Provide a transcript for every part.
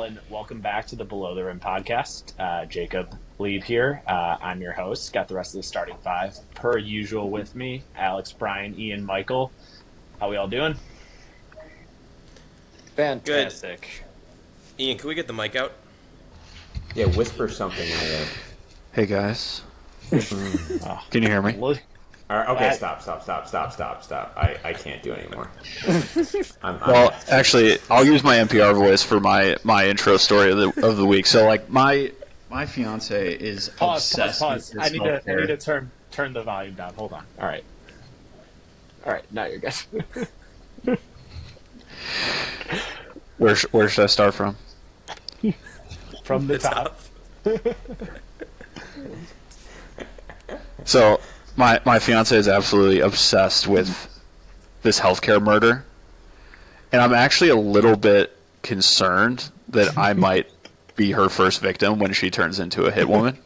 all, and welcome back to the Below the Rim podcast. Jacob Lieb here. I'm your host. Got the rest of the starting five, per usual, with me. Alex, Brian, Ian, Michael. How we all doing? Fantastic. Good. Ian, can we get the mic out? Yeah, whisper something like that. Hey, guys. Can you hear me? All right, okay, stop. I can't do it anymore. Well, actually, I'll use my NPR voice for my intro story of the week. So, like, my fiance is obsessed with this I need to turn the volume down. Hold on. All right, now you're good. Where should I start from? From the top. So, my fiance is absolutely obsessed with this healthcare murder, and I'm actually a little bit concerned that I might be her first victim when she turns into a hit woman.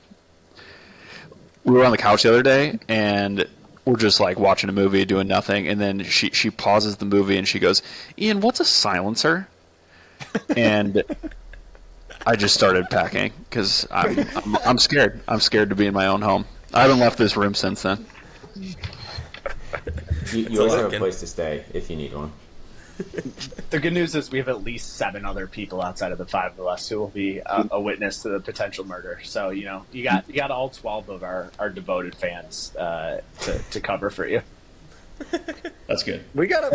We were on the couch the other day, and we're just like watching a movie, doing nothing, and then she pauses the movie and she goes, "Ian, what's a silencer?" And I just started packing because I'm scared. I'm scared to be in my own home. I haven't left this room since then. You always have a place to stay if you need one. The good news is we have at least 7 other people outside of the 5 of us who will be a witness to the potential murder. So, you got all 12 of our devoted fans to cover for you. That's good. We got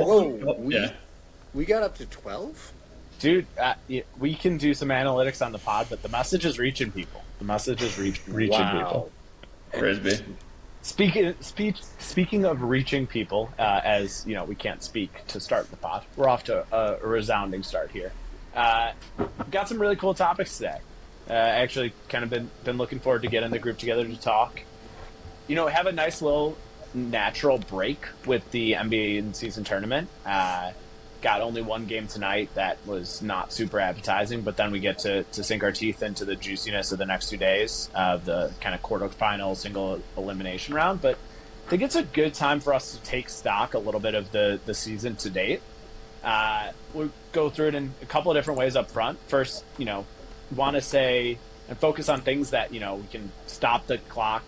we got up to 12? Dude, we can do some analytics on the pod, but the message is reaching people. The message is reaching people. Frisbee. Speaking of reaching people, as you know, we can't speak to start the pod. We're off to a resounding start here. Got some really cool topics today. Actually, kind of been looking forward to getting the group together to talk. Have a nice little natural break with the NBA in-season tournament. Got only one game tonight that was not super appetizing, but then we get to sink our teeth into the juiciness of the next 2 days of the kind of quarterfinal single elimination round. But I think it's a good time for us to take stock a little bit of the season to date. We'll go through it in a couple of different ways up front. First, want to say and focus on things that, we can stop the clock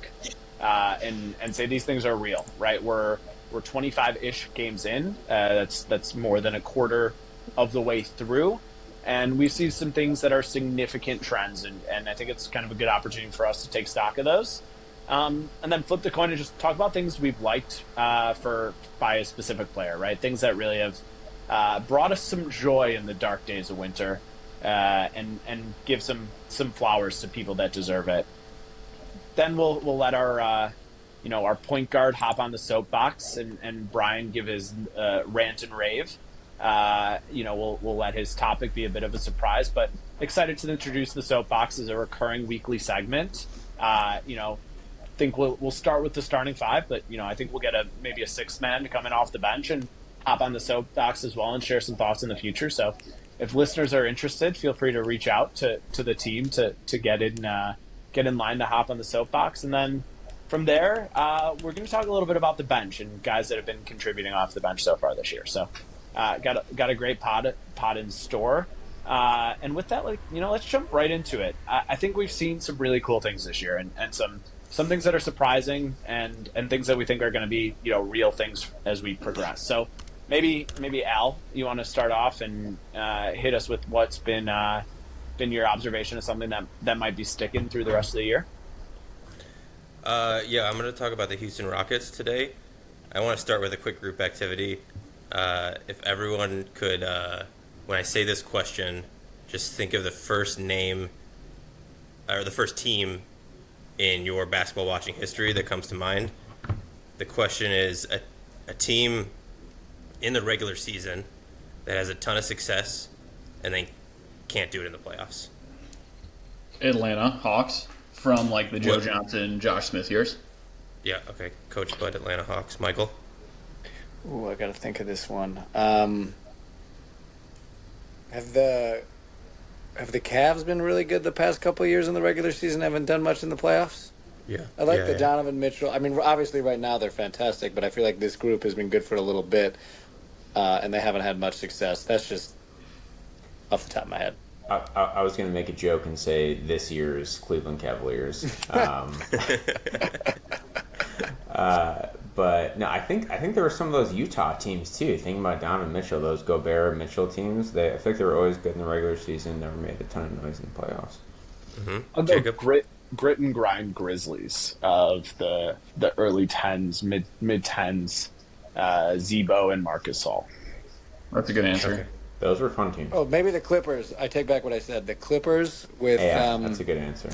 and say these things are real, right? We're 25-ish games in. That's more than a quarter of the way through. And we see some things that are significant trends, and I think it's kind of a good opportunity for us to take stock of those. And then flip the coin and just talk about things we've liked by a specific player, right? Things that really have brought us some joy in the dark days of winter, and give some flowers to people that deserve it. Then we'll let our point guard hop on the soapbox and Brian give his rant and rave. We'll let his topic be a bit of a surprise, but excited to introduce the soapbox as a recurring weekly segment. Think we'll start with the starting 5, but I think we'll get maybe a 6th man coming off the bench and hop on the soapbox as well and share some thoughts in the future. So if listeners are interested, feel free to reach out to the team to get in line to hop on the soapbox. And then from there, we're going to talk a little bit about the bench and guys that have been contributing off the bench so far this year. So, got a great pod in store. And with that, let's jump right into it. I think we've seen some really cool things this year, and some things that are surprising, and things that we think are going to be real things as we progress. So, maybe Al, you want to start off and hit us with what's been your observation of something that might be sticking through the rest of the year. I'm going to talk about the Houston Rockets today. I want to start with a quick group activity. If everyone could, when I say this question, just think of the first name or the first team in your basketball watching history that comes to mind. The question is a team in the regular season that has a ton of success and then can't do it in the playoffs. Atlanta Hawks. From the Joe Johnson, Josh Smith years. Yeah, okay. Coached by Atlanta Hawks. Michael? Ooh, I got to think of this one. Have the Cavs been really good the past couple of years in the regular season? Haven't done much in the playoffs? Yeah. I like the Donovan Mitchell. I mean, obviously right now they're fantastic, but I feel like this group has been good for a little bit, and they haven't had much success. That's just off the top of my head. I was going to make a joke and say this year's Cleveland Cavaliers. But no, I think there were some of those Utah teams too. Thinking about Donovan Mitchell, those Gobert Mitchell teams, I think they were always good in the regular season. Never made a ton of noise in the playoffs. Mm-hmm. The grit and grind Grizzlies of the early 10s, mid 10s, Zebo and Marcus Gasol. That's a good answer. Okay. Those were fun teams. Oh, maybe the Clippers. I take back what I said. The Clippers with That's a good answer.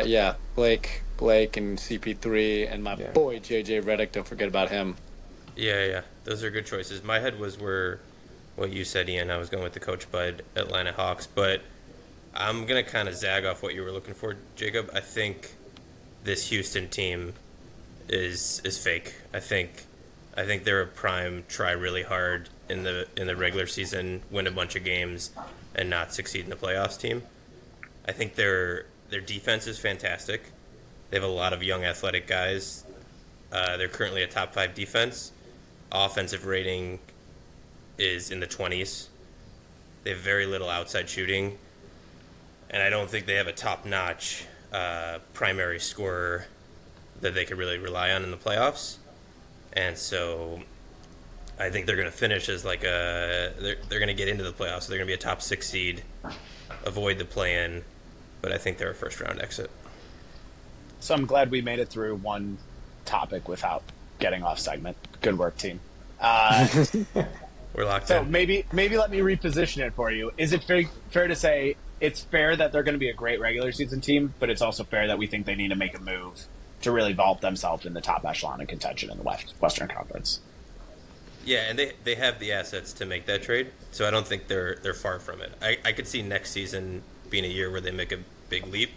Yeah. Blake and CP3 and my boy JJ Redick. Don't forget about him. Yeah. Those are good choices. My head was where what you said, Ian. I was going with the Coach Bud Atlanta Hawks, but I'm gonna kind of zag off what you were looking for, Jacob. I think this Houston team is fake. I think they're a prime try really hard in the regular season, win a bunch of games, and not succeed in the playoffs team. I think their defense is fantastic. They have a lot of young athletic guys. They're currently a top 5 defense. Offensive rating is in the 20s. They have very little outside shooting. And I don't think they have a top-notch primary scorer that they could really rely on in the playoffs. And so I think they're going to finish as like they're going to get into the playoffs. So they're going to be a top 6 seed, avoid the play-in, but I think they're a first-round exit. So I'm glad we made it through one topic without getting off segment. Good work, team. We're locked So in. maybe let me reposition it for you. Is it fair to say it's fair that they're going to be a great regular season team, but it's also fair that we think they need to make a move to really vault themselves in the top echelon of contention in the Western Conference? Yeah, and they have the assets to make that trade, so I don't think they're far from it. I could see next season being a year where they make a big leap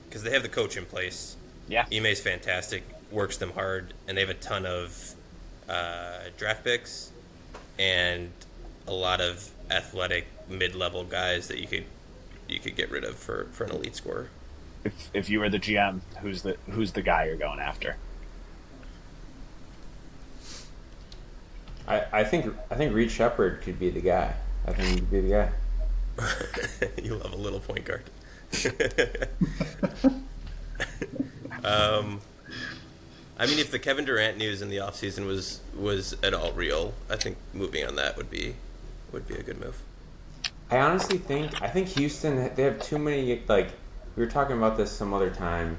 because they have the coach in place. Yeah. Ime's fantastic, works them hard, and they have a ton of draft picks and a lot of athletic mid-level guys that you could get rid of for an elite scorer. If you were the GM, who's the guy you're going after? I think Reid Shepard could be the guy. I think he could be the guy. You love a little point guard. I mean, if the Kevin Durant news in the offseason was at all real, I think moving on that would be a good move. I honestly think Houston, they have too many, like, we were talking about this some other time.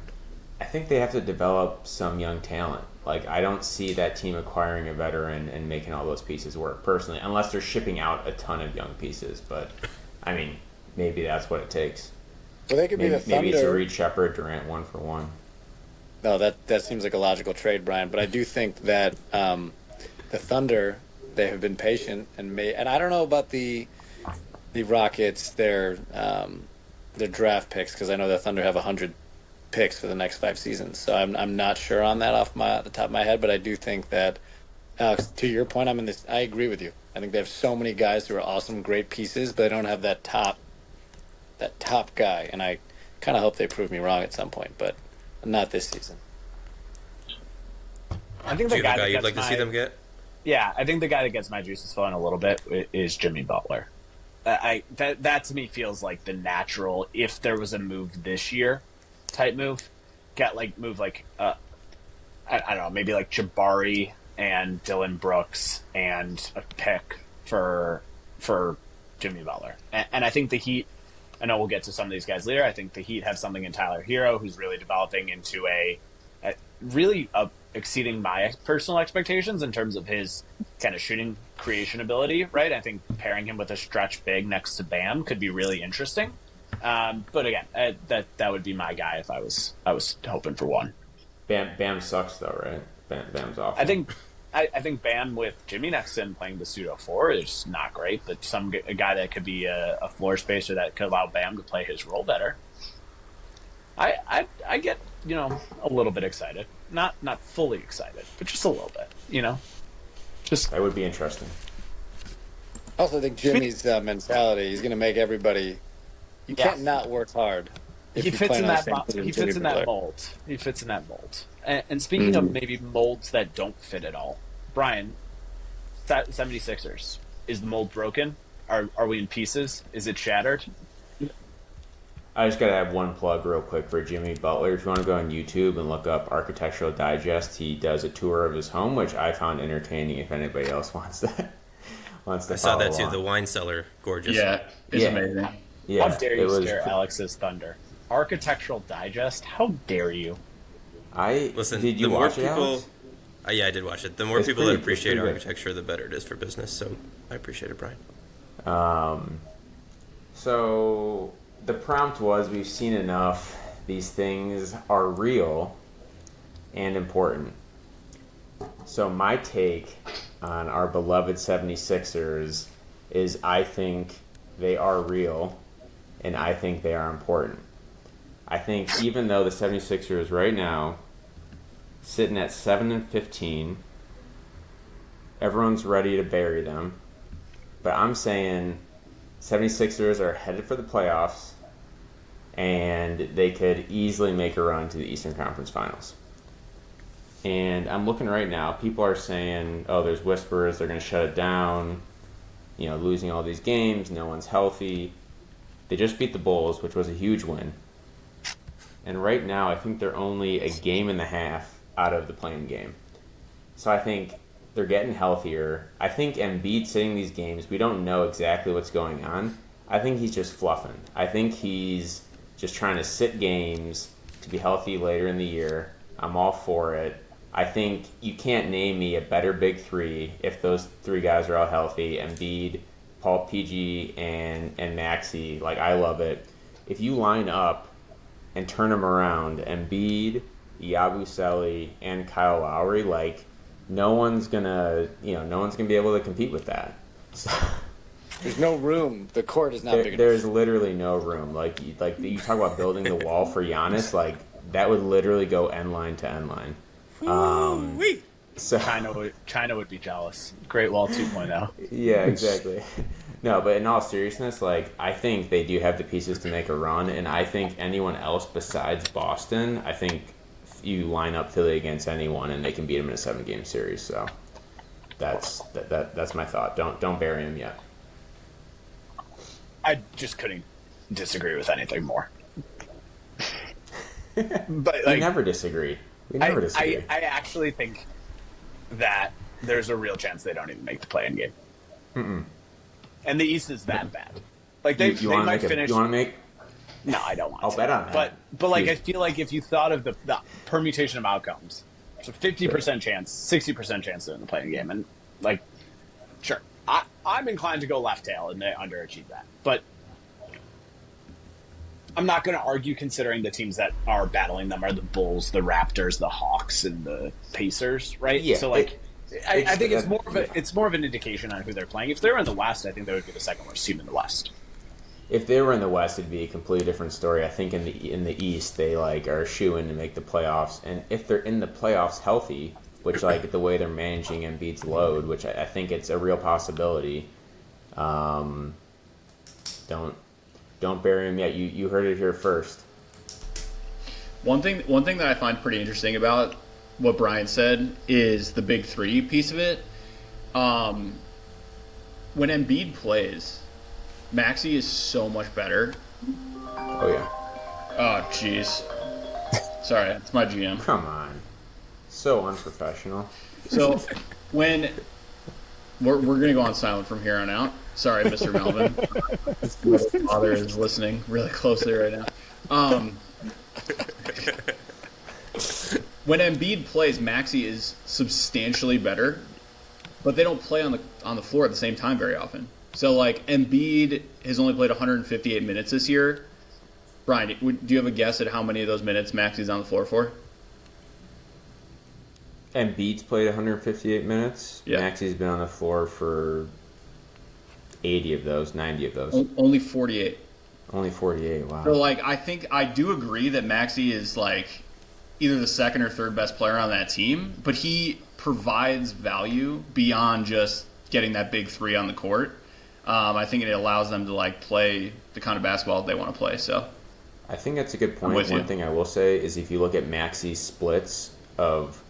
I think they have to develop some young talent. Like, I don't see that team acquiring a veteran and making all those pieces work, personally, unless they're shipping out a ton of young pieces. But, I mean, maybe that's what it takes. Well, they could be the Thunder. Maybe it's a Reid Shepard, Durant 1-for-1. No, that seems like a logical trade, Brian. But I do think that the Thunder, they have been patient and I don't know about the Rockets, their draft picks, because I know the Thunder have 100 picks for the next 5 seasons. So I'm not sure on that off the top of my head, but I do think that to your point, I agree with you. I think they have so many guys who are awesome, great pieces, but they don't have that top guy, and I kind of hope they prove me wrong at some point, but not this season. I think the guy you'd like to see them get? Yeah, I think the guy that gets my juices flowing a little bit is Jimmy Butler. That to me feels like the natural, if there was a move this year type move. I don't know, maybe like Jabari and Dylan Brooks and a pick for Jimmy Butler. And I think the Heat, I know we'll get to some of these guys later, I think the Heat have something in Tyler Hero who's really developing into a really exceeding my personal expectations in terms of his kind of shooting creation ability, right? I think pairing him with a stretch big next to Bam could be really interesting. But again, that would be my guy if I was hoping for one. Bam sucks though, right? Bam's awful. I think Bam with Jimmy next to him playing the pseudo 4 is not great, but a guy that could be a floor spacer that could allow Bam to play his role better. I get a little bit excited, not fully excited, but just a little bit, Just that would be interesting. I also think Jimmy's mentality, he's going to make everybody. You can't not work hard. He fits in that mold. He fits in that mold. And speaking of maybe molds that don't fit at all, Brian, 76ers, is the mold broken? are we in pieces? Is it shattered? I just gotta have one plug real quick for Jimmy Butler. If you want to go on YouTube and look up Architectural Digest, he does a tour of his home, which I found entertaining. If anybody else wants that, I saw that too. The wine cellar, gorgeous. Yeah, it's amazing. Yeah, How dare you stare Alex's thunder? Architectural Digest? How dare you? Listen. Did you the watch more people, it, Alex? Yeah, I did watch it. The more It's people pretty- that appreciate it's pretty good. architecture, the better it is for business. So I appreciate it, Brian. So the prompt was, we've seen enough. These things are real and important. So my take on our beloved 76ers is, I think they are real and I think they are important. I think even though the 76ers right now sitting at 7-15, everyone's ready to bury them. But I'm saying 76ers are headed for the playoffs, and they could easily make a run to the Eastern Conference Finals. And I'm looking right now, people are saying, oh, there's whispers, they're going to shut it down, losing all these games, no one's healthy. They just beat the Bulls, which was a huge win. And right now, I think they're only a game and a half out of the play-in game. So I think they're getting healthier. I think Embiid sitting these games, we don't know exactly what's going on. I think he's just fluffing. I think he's just trying to sit games to be healthy later in the year. I'm all for it. I think you can't name me a better big three if those three guys are all healthy. Embiid, Paul PG, and Maxey. I love it. If you line up and turn them around, Embiid, Yabusele, and Kyle Lowry, no one's gonna be able to compete with that. So, There's no room. The court is not big enough. there's literally no room. You talk about building the wall for Giannis, that would literally go end line to end line. So China would be jealous. Great Wall 2.0. yeah, exactly. No, but in all seriousness, I think they do have the pieces to make a run, and I think anyone else besides Boston, I think you line up Philly against anyone and they can beat them in a 7-game series. So that's my thought. Don't bury him yet. I just couldn't disagree with anything more. But We never disagree. I actually think that there's a real chance they don't even make the play-in game. Mm-mm. And the East is that bad. You want might to finish. You want to make? No, I don't want I'll to. bet on that. But I feel like if you thought of the permutation of outcomes, so 50% chance, 60% chance they're in the play-in game, and sure, I'm inclined to go left tail and they underachieve that. But I'm not going to argue, considering the teams that are battling them are the Bulls, the Raptors, the Hawks, and the Pacers, right? Yeah, So I think it's more of an indication on who they're playing. If they're in the West, I think they would be the second worst team in the West. If they were in the West, it'd be a completely different story. I think in the East, they are shoo-in to make the playoffs, and if they're in the playoffs healthy, which the way they're managing Embiid's load, which I think it's a real possibility. Don't bury him yet. You heard it here first. One thing that I find pretty interesting about what Brian said is the big three piece of it. When Embiid plays, Maxey is so much better. Oh yeah. Oh jeez. Sorry, it's my GM. Come on. So unprofessional. So when we're gonna go on silent from here on out. Sorry, Mr. Melvin. My father is listening really closely right now. When Embiid plays, Maxey is substantially better, but they don't play on the floor at the same time very often. So Embiid has only played 158 minutes this year. Brian, do you have a guess at how many of those minutes Maxey's on the floor for? Embiid's played 158 minutes. Yeah. Maxey's been on the floor for 80 of those, 90 of those. Only 48. Only 48, wow. So, I do agree that Maxey is, either the second or third best player on that team, but he provides value beyond just getting that big three on the court. I think it allows them to, play the kind of basketball they want to play, so. I think that's a good point. with you. One thing I will say is if you look at Maxey's splits of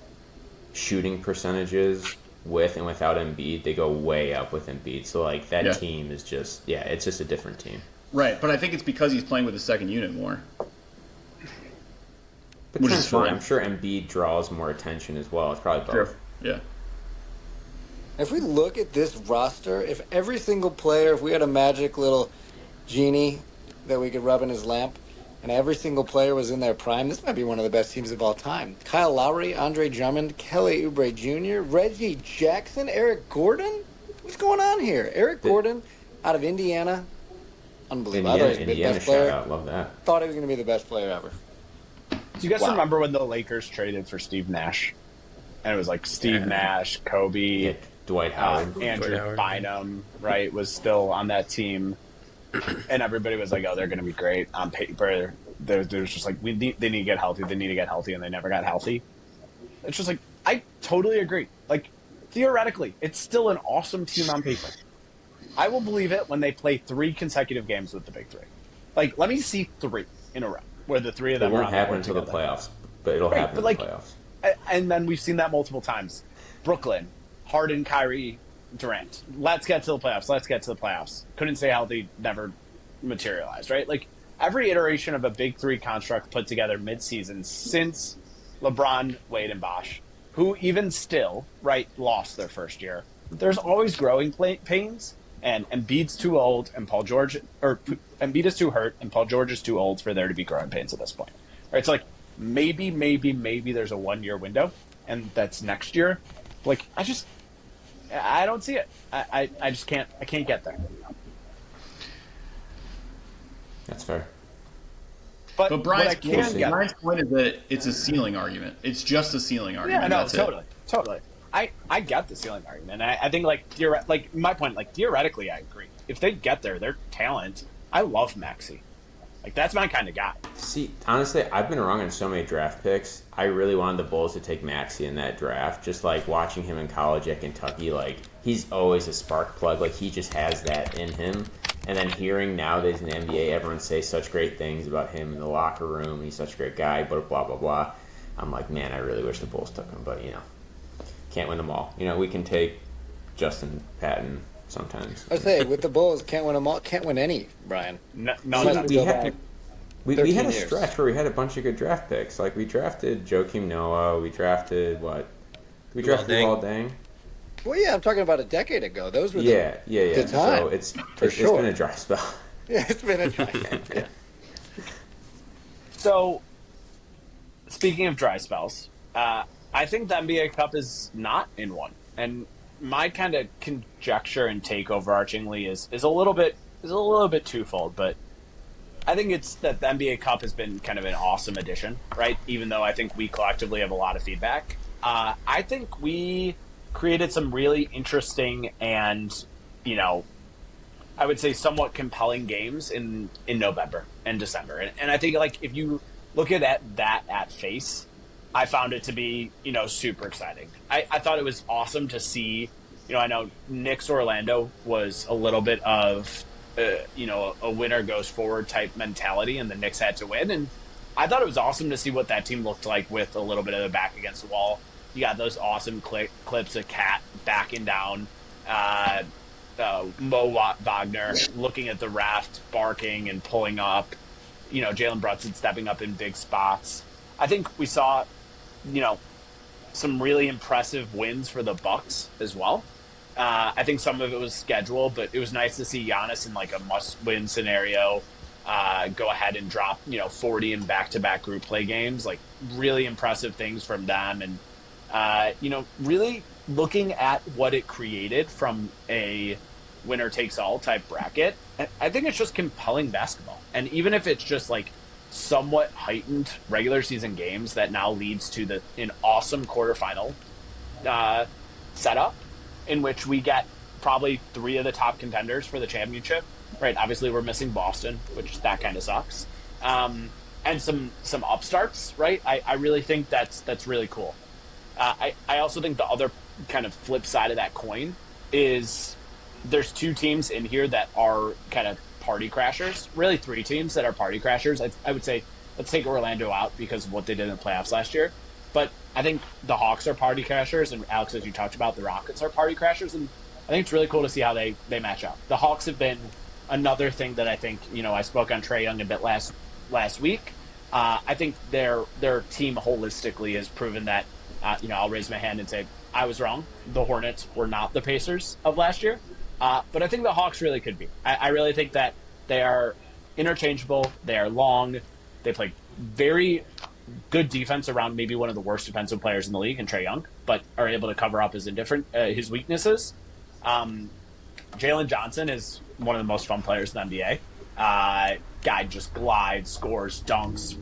shooting percentages with and without Embiid, they go way up with Embiid. So like that Yeah. team is just it's just a different team. Right, but I think it's because he's playing with the second unit more. Which is Potentially, fine. I'm sure Embiid draws more attention as well. It's probably both. Sure. Yeah. If we look at this roster, if every single player, if we had a magic little genie that we could rub in his lamp, and every single player was in their prime, this might be one of the best teams of all time. Kyle Lowry, Andre Drummond, Kelly Oubre Jr., Reggie Jackson, Eric Gordon? What's going on here? Eric Gordon out of Indiana. Unbelievable. I thought he was the Indiana best shout player. out. Love that. Thought he was going to be the best player ever. Do you guys Wow. remember when the Lakers traded for Steve Nash? And it was like Steve Nash, Kobe, Yeah, Dwight Howard. Andrew Howard. Bynum, right, was still on that team. And everybody was like, oh, they're going to be great on paper. There's just like, they need to get healthy. They need to get healthy, and they never got healthy. It's just like, I totally agree. Like, theoretically, it's still an awesome team on paper. I will believe it when they play 3 consecutive games with the big 3. Like, let me see 3 in a row where the 3 of It them are won't on the happen court until the together. playoffs, but it'll Right, happen but in the like- playoffs. And then we've seen that multiple times. Brooklyn, Harden, Kyrie, Durant. Let's get to the playoffs. Let's get to the playoffs. Couldn't stay healthy, never materialized, right? Like, every iteration of a big 3 construct put together midseason since LeBron, Wade, and Bosh, who even still, right, lost their first year. There's always growing pains, and Embiid's too old, and Embiid is too hurt, and Paul George is too old for there to be growing pains at this point. Right? So, like, maybe there's a 1-year window, and that's next year. Like, I don't see it. I just can't get there. That's fair. But But what I Brian's can get, Brian's point is that it's a ceiling argument. It's just a ceiling argument. yeah, no, That's it. totally. I get the ceiling argument. I think like my point, like theoretically, I agree. If they get there, their talent. I love Maxey. Like, that's my kind of guy. See, honestly, I've been wrong on so many draft picks. I really wanted the Bulls to take Maxey in that draft. Just like watching him in college at Kentucky, like he's always a spark plug. Like he just has that in him. And then hearing nowadays in the NBA, everyone say such great things about him in the locker room. He's such a great guy, but blah blah blah. I'm like, man, I really wish the Bulls took him, but can't win them all. We can take Justin Patton sometimes. I say, with the Bulls, can't win them all. Can't win any, Brian. No, Unless we go back We 13 had a years. stretch where we had a bunch of good draft picks. Like we drafted Joakim Noah. We drafted what? We drafted Luol Deng. Well, yeah, I'm talking about a decade ago. Those were the Yeah. the time. So it's sure. been a dry spell. Yeah, it's been a dry. Yeah. So, speaking of dry spells, I think the NBA Cup is not in one, and my kind of conjecture and take overarchingly is a little bit twofold, but I think it's that the NBA Cup has been kind of an awesome addition, right? Even though I think we collectively have a lot of feedback, I think we created some really interesting and I would say somewhat compelling games in November and December, and I think like if you look at that at face, I found it to be super exciting. I thought it was awesome to see. I know Knicks Orlando was a little bit of a winner goes forward type mentality, and the Knicks had to win, and I thought it was awesome to see what that team looked like with a little bit of the back against the wall. You got those awesome clips of Cat backing down. Mo Wagner looking at the raft, barking and pulling up. Jalen Brunson stepping up in big spots. I think we saw, some really impressive wins for the Bucks as well. I think some of it was scheduled, but it was nice to see Giannis in like a must-win scenario go ahead and drop 40 in back-to-back group play games. Like really impressive things from them, and really looking at what it created from a winner-takes-all type bracket. I think it's just compelling basketball. And even if it's just like somewhat heightened regular season games that now leads to an awesome quarterfinal setup in which we get probably 3 of the top contenders for the championship, right? Obviously we're missing Boston, which that kind of sucks. And some upstarts, right? I really think that's really cool. I also think the other kind of flip side of that coin is there's 2 teams in here that are kind of party crashers. Really 3 teams that are party crashers. I would say let's take Orlando out because of what they did in the playoffs last year. But I think the Hawks are party crashers, and Alex, as you talked about, the Rockets are party crashers, and I think it's really cool to see how they match up. The Hawks have been another thing that I think, I spoke on Trae Young a bit last week. I think their team holistically has proven that, I'll raise my hand and say I was wrong. The Hornets were not the Pacers of last year, but I think the Hawks really could be. I really think that they are interchangeable. They are long. They play very good defense around maybe one of the worst defensive players in the league, in Trae Young, but are able to cover up his weaknesses. Jalen Johnson is one of the most fun players in the NBA. Guy just glides, scores, dunks,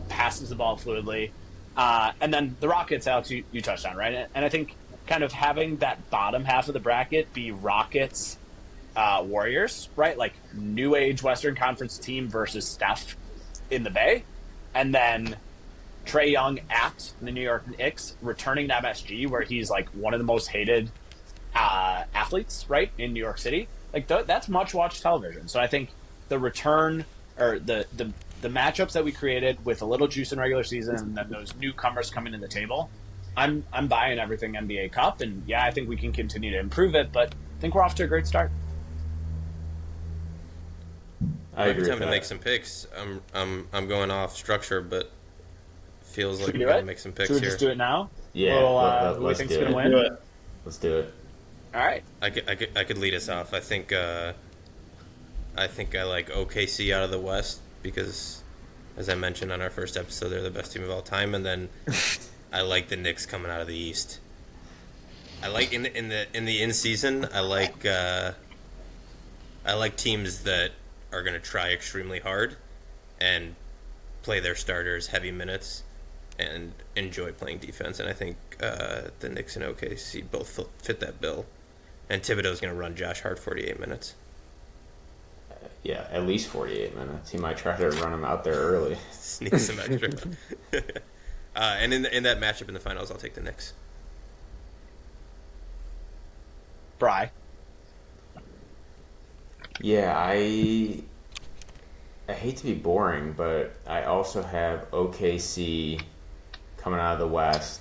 passes the ball fluidly. And then the Rockets, Alex, you touched on, right? And I think kind of having that bottom half of the bracket be Rockets, Warriors, right? Like new age Western Conference team versus Steph in the Bay. And then Trae Young at the New York Knicks, returning to MSG, where he's like one of the most hated athletes, right, in New York City. Like that's much watched television. So I think the return or the matchups that we created with a little juice in regular season, and then those newcomers coming to the table, I'm buying everything NBA Cup, and yeah, I think we can continue to improve it, but I think we're off to a great start. I agree. Time to make some picks. I'm going off structure, but feels like we're gonna make some picks here. Should we just do it now? Yeah. Who we think's gonna win? Let's do it. All right. I could lead us off. I think I like OKC out of the West because, as I mentioned on our first episode, they're the best team of all time, and then I like the Knicks coming out of the East. I like in the in season. I like teams that are going to try extremely hard and play their starters heavy minutes and enjoy playing defense. And I think the Knicks and OKC both fit that bill. And Thibodeau's going to run Josh Hart 48 minutes. Yeah, at least 48 minutes. He might try to run him out there early. Sneak some extra. And in that matchup in the finals, I'll take the Knicks. Bri. Yeah, I hate to be boring, but I also have OKC coming out of the West.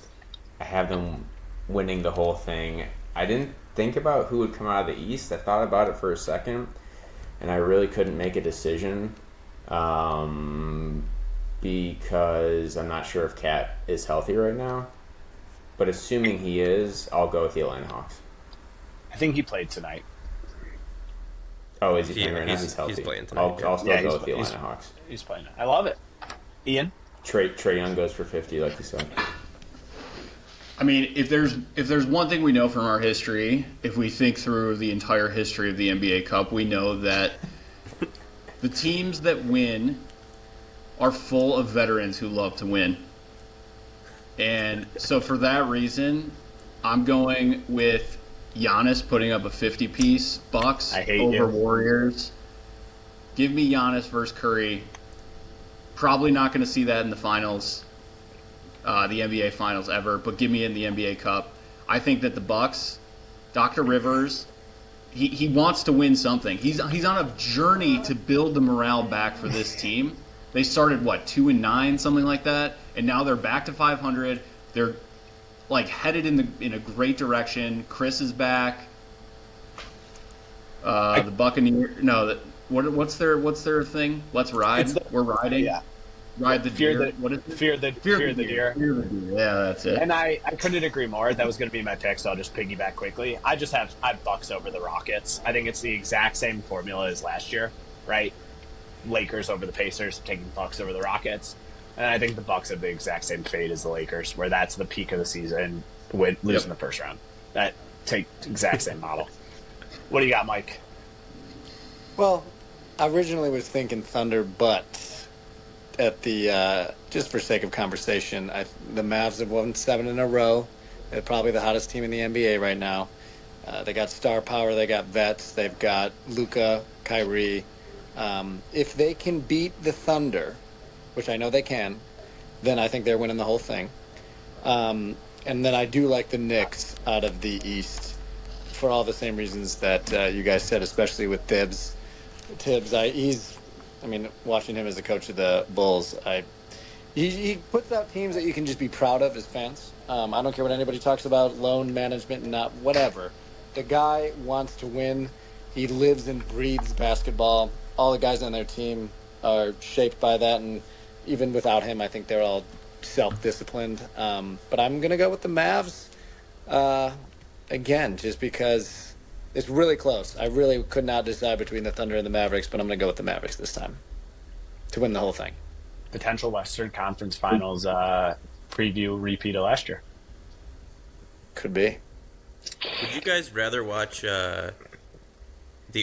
I have them winning the whole thing. I didn't think about who would come out of the East. I thought about it for a second, and I really couldn't make a decision because I'm not sure if Cat is healthy right now. But assuming he is, I'll go with the Atlanta Hawks. I think he played tonight. Oh, is he playing right now? He's healthy. He's playing tonight. I'll still go with the Atlanta Hawks. He's playing. I love it. Ian? Trae Young goes for 50, like you said. I mean, if there's one thing we know from our history, if we think through the entire history of the NBA Cup, we know that the teams that win are full of veterans who love to win. And so for that reason, I'm going with Giannis putting up a 50-piece Bucks over Warriors. Give me Giannis versus Curry. Probably not going to see that in the finals. The NBA Finals ever, but give me in the NBA Cup. I think that the Bucks, Dr. Rivers, he wants to win something. He's on a journey to build the morale back for this team. They started 2-9, something like that, and now they're back to 500. They're headed in a great direction. Kris is back. The Buccaneers. No, what's their thing? Let's ride. We're riding. Yeah. Ride the deer. What is it? Fear the deer. Yeah, that's it. And I couldn't agree more. That was going to be my pick, so I'll just piggyback quickly. I have Bucks over the Rockets. I think it's the exact same formula as last year, right? Lakers over the Pacers, taking Bucks over the Rockets. And I think the Bucks have the exact same fate as the Lakers, where that's the peak of the season, losing the first round. That take exact same model. What do you got, Mike? Well, I originally was thinking Thunder, but at the just for sake of conversation, the Mavs have won 7 in a row. They're probably the hottest team in the NBA right now. They got star power. They got vets. They've got Luka, Kyrie. If they can beat the Thunder, which I know they can, then I think they're winning the whole thing. And then I do like the Knicks out of the East for all the same reasons that you guys said, especially with Tibbs, watching him as the coach of the Bulls, He puts out teams that you can just be proud of as fans. I don't care what anybody talks about, loan management and not whatever. The guy wants to win. He lives and breathes basketball. All the guys on their team are shaped by that, and even without him, I think they're all self-disciplined. But I'm going to go with the Mavs again, just because it's really close. I really could not decide between the Thunder and the Mavericks, but I'm going to go with the Mavericks this time to win the whole thing. Potential Western Conference Finals preview repeat of last year. Could be. Would you guys rather watch the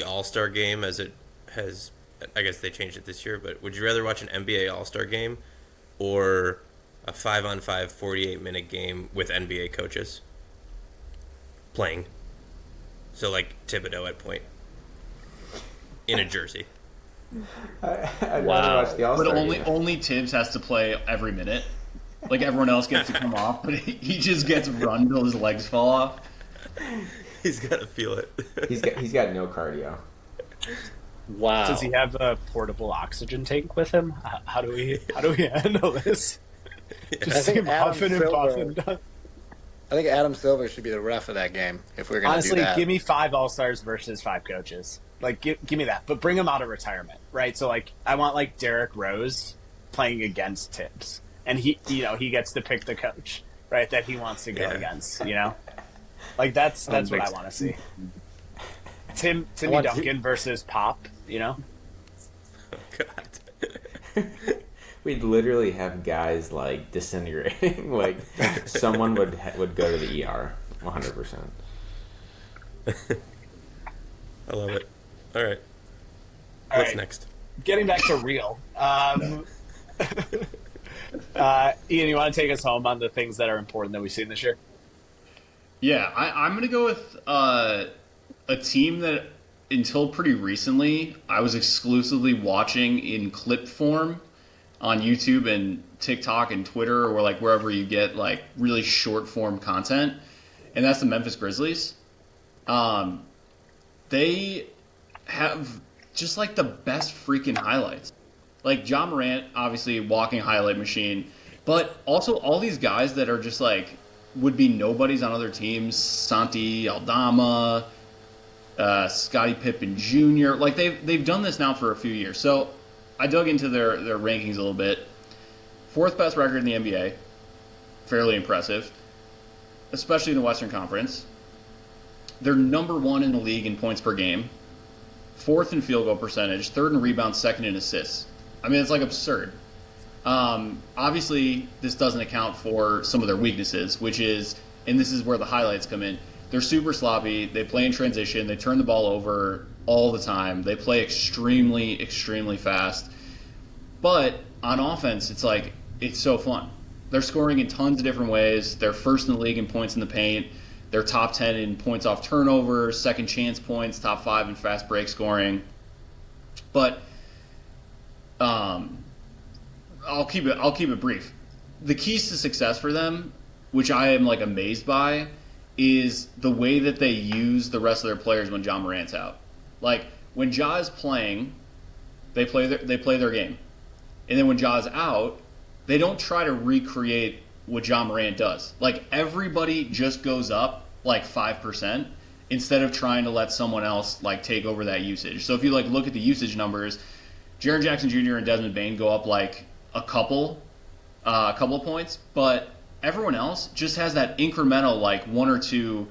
All-Star game as it has... I guess they changed it this year, but would you rather watch an NBA All-Star game or a 5-on-5 48-minute game with NBA coaches playing? So like Thibodeau at point in a jersey. I'd rather watch the All-Star But game. only Tibbs has to play every minute. Like everyone else gets to come off, but he just gets run till his legs fall off. He's got to feel it. He's got no cardio. Wow. Does he have a portable oxygen tank with him? How do we handle this? Just see him huffing and puffing. I think Adam Silver should be the ref of that game if we're going to do Honestly, that. give me 5 All-Stars versus 5 coaches. Like, give me that. But bring him out of retirement, right? So, like, I want, like, Derrick Rose playing against Tibbs. And he gets to pick the coach, right, that he wants to go against, you know? Like, that's what I want to see. Timmy Duncan versus Pop, you know? Oh, God. We'd literally have guys, like, disintegrating. Like, someone would go to the ER, 100%. I love it. All right. All What's right. next? Getting back to real. Ian, you want to take us home on the things that are important that we've seen this year? Yeah, I'm going to go with a team that until pretty recently I was exclusively watching in clip form on YouTube and TikTok and Twitter or like wherever you get like really short form content, and that's the Memphis Grizzlies. They have just like the best freaking highlights. Like Ja Morant, obviously walking highlight machine, but also all these guys that are just like would be nobodies on other teams. Santi Aldama, Scottie Pippen Jr. Like they've done this now for a few years. So I dug into their rankings a little bit. 4th best record in the NBA, fairly impressive, especially in the Western Conference. They're number 1 in the league in points per game, 4th in field goal percentage, 3rd in rebounds, 2nd in assists. I mean, it's like absurd. Obviously, this doesn't account for some of their weaknesses, which is, and this is where the highlights come in, they're super sloppy, they play in transition, they turn the ball over all the time, they play extremely, extremely fast. But on offense, it's so fun. They're scoring in tons of different ways. They're first in the league in points in the paint. They're top 10 in points off turnovers, second chance points, top 5 in fast break scoring. But I'll keep it brief. The keys to success for them, which I am like amazed by, is the way that they use the rest of their players when Ja Morant's out. Like when Ja is playing, they play their game, and then when Ja's out, they don't try to recreate what Ja Morant does. Like everybody just goes up like 5% instead of trying to let someone else like take over that usage. So if you like look at the usage numbers, Jaren Jackson Jr. and Desmond Bane go up like a couple of points, but everyone else just has that incremental like 1 or 2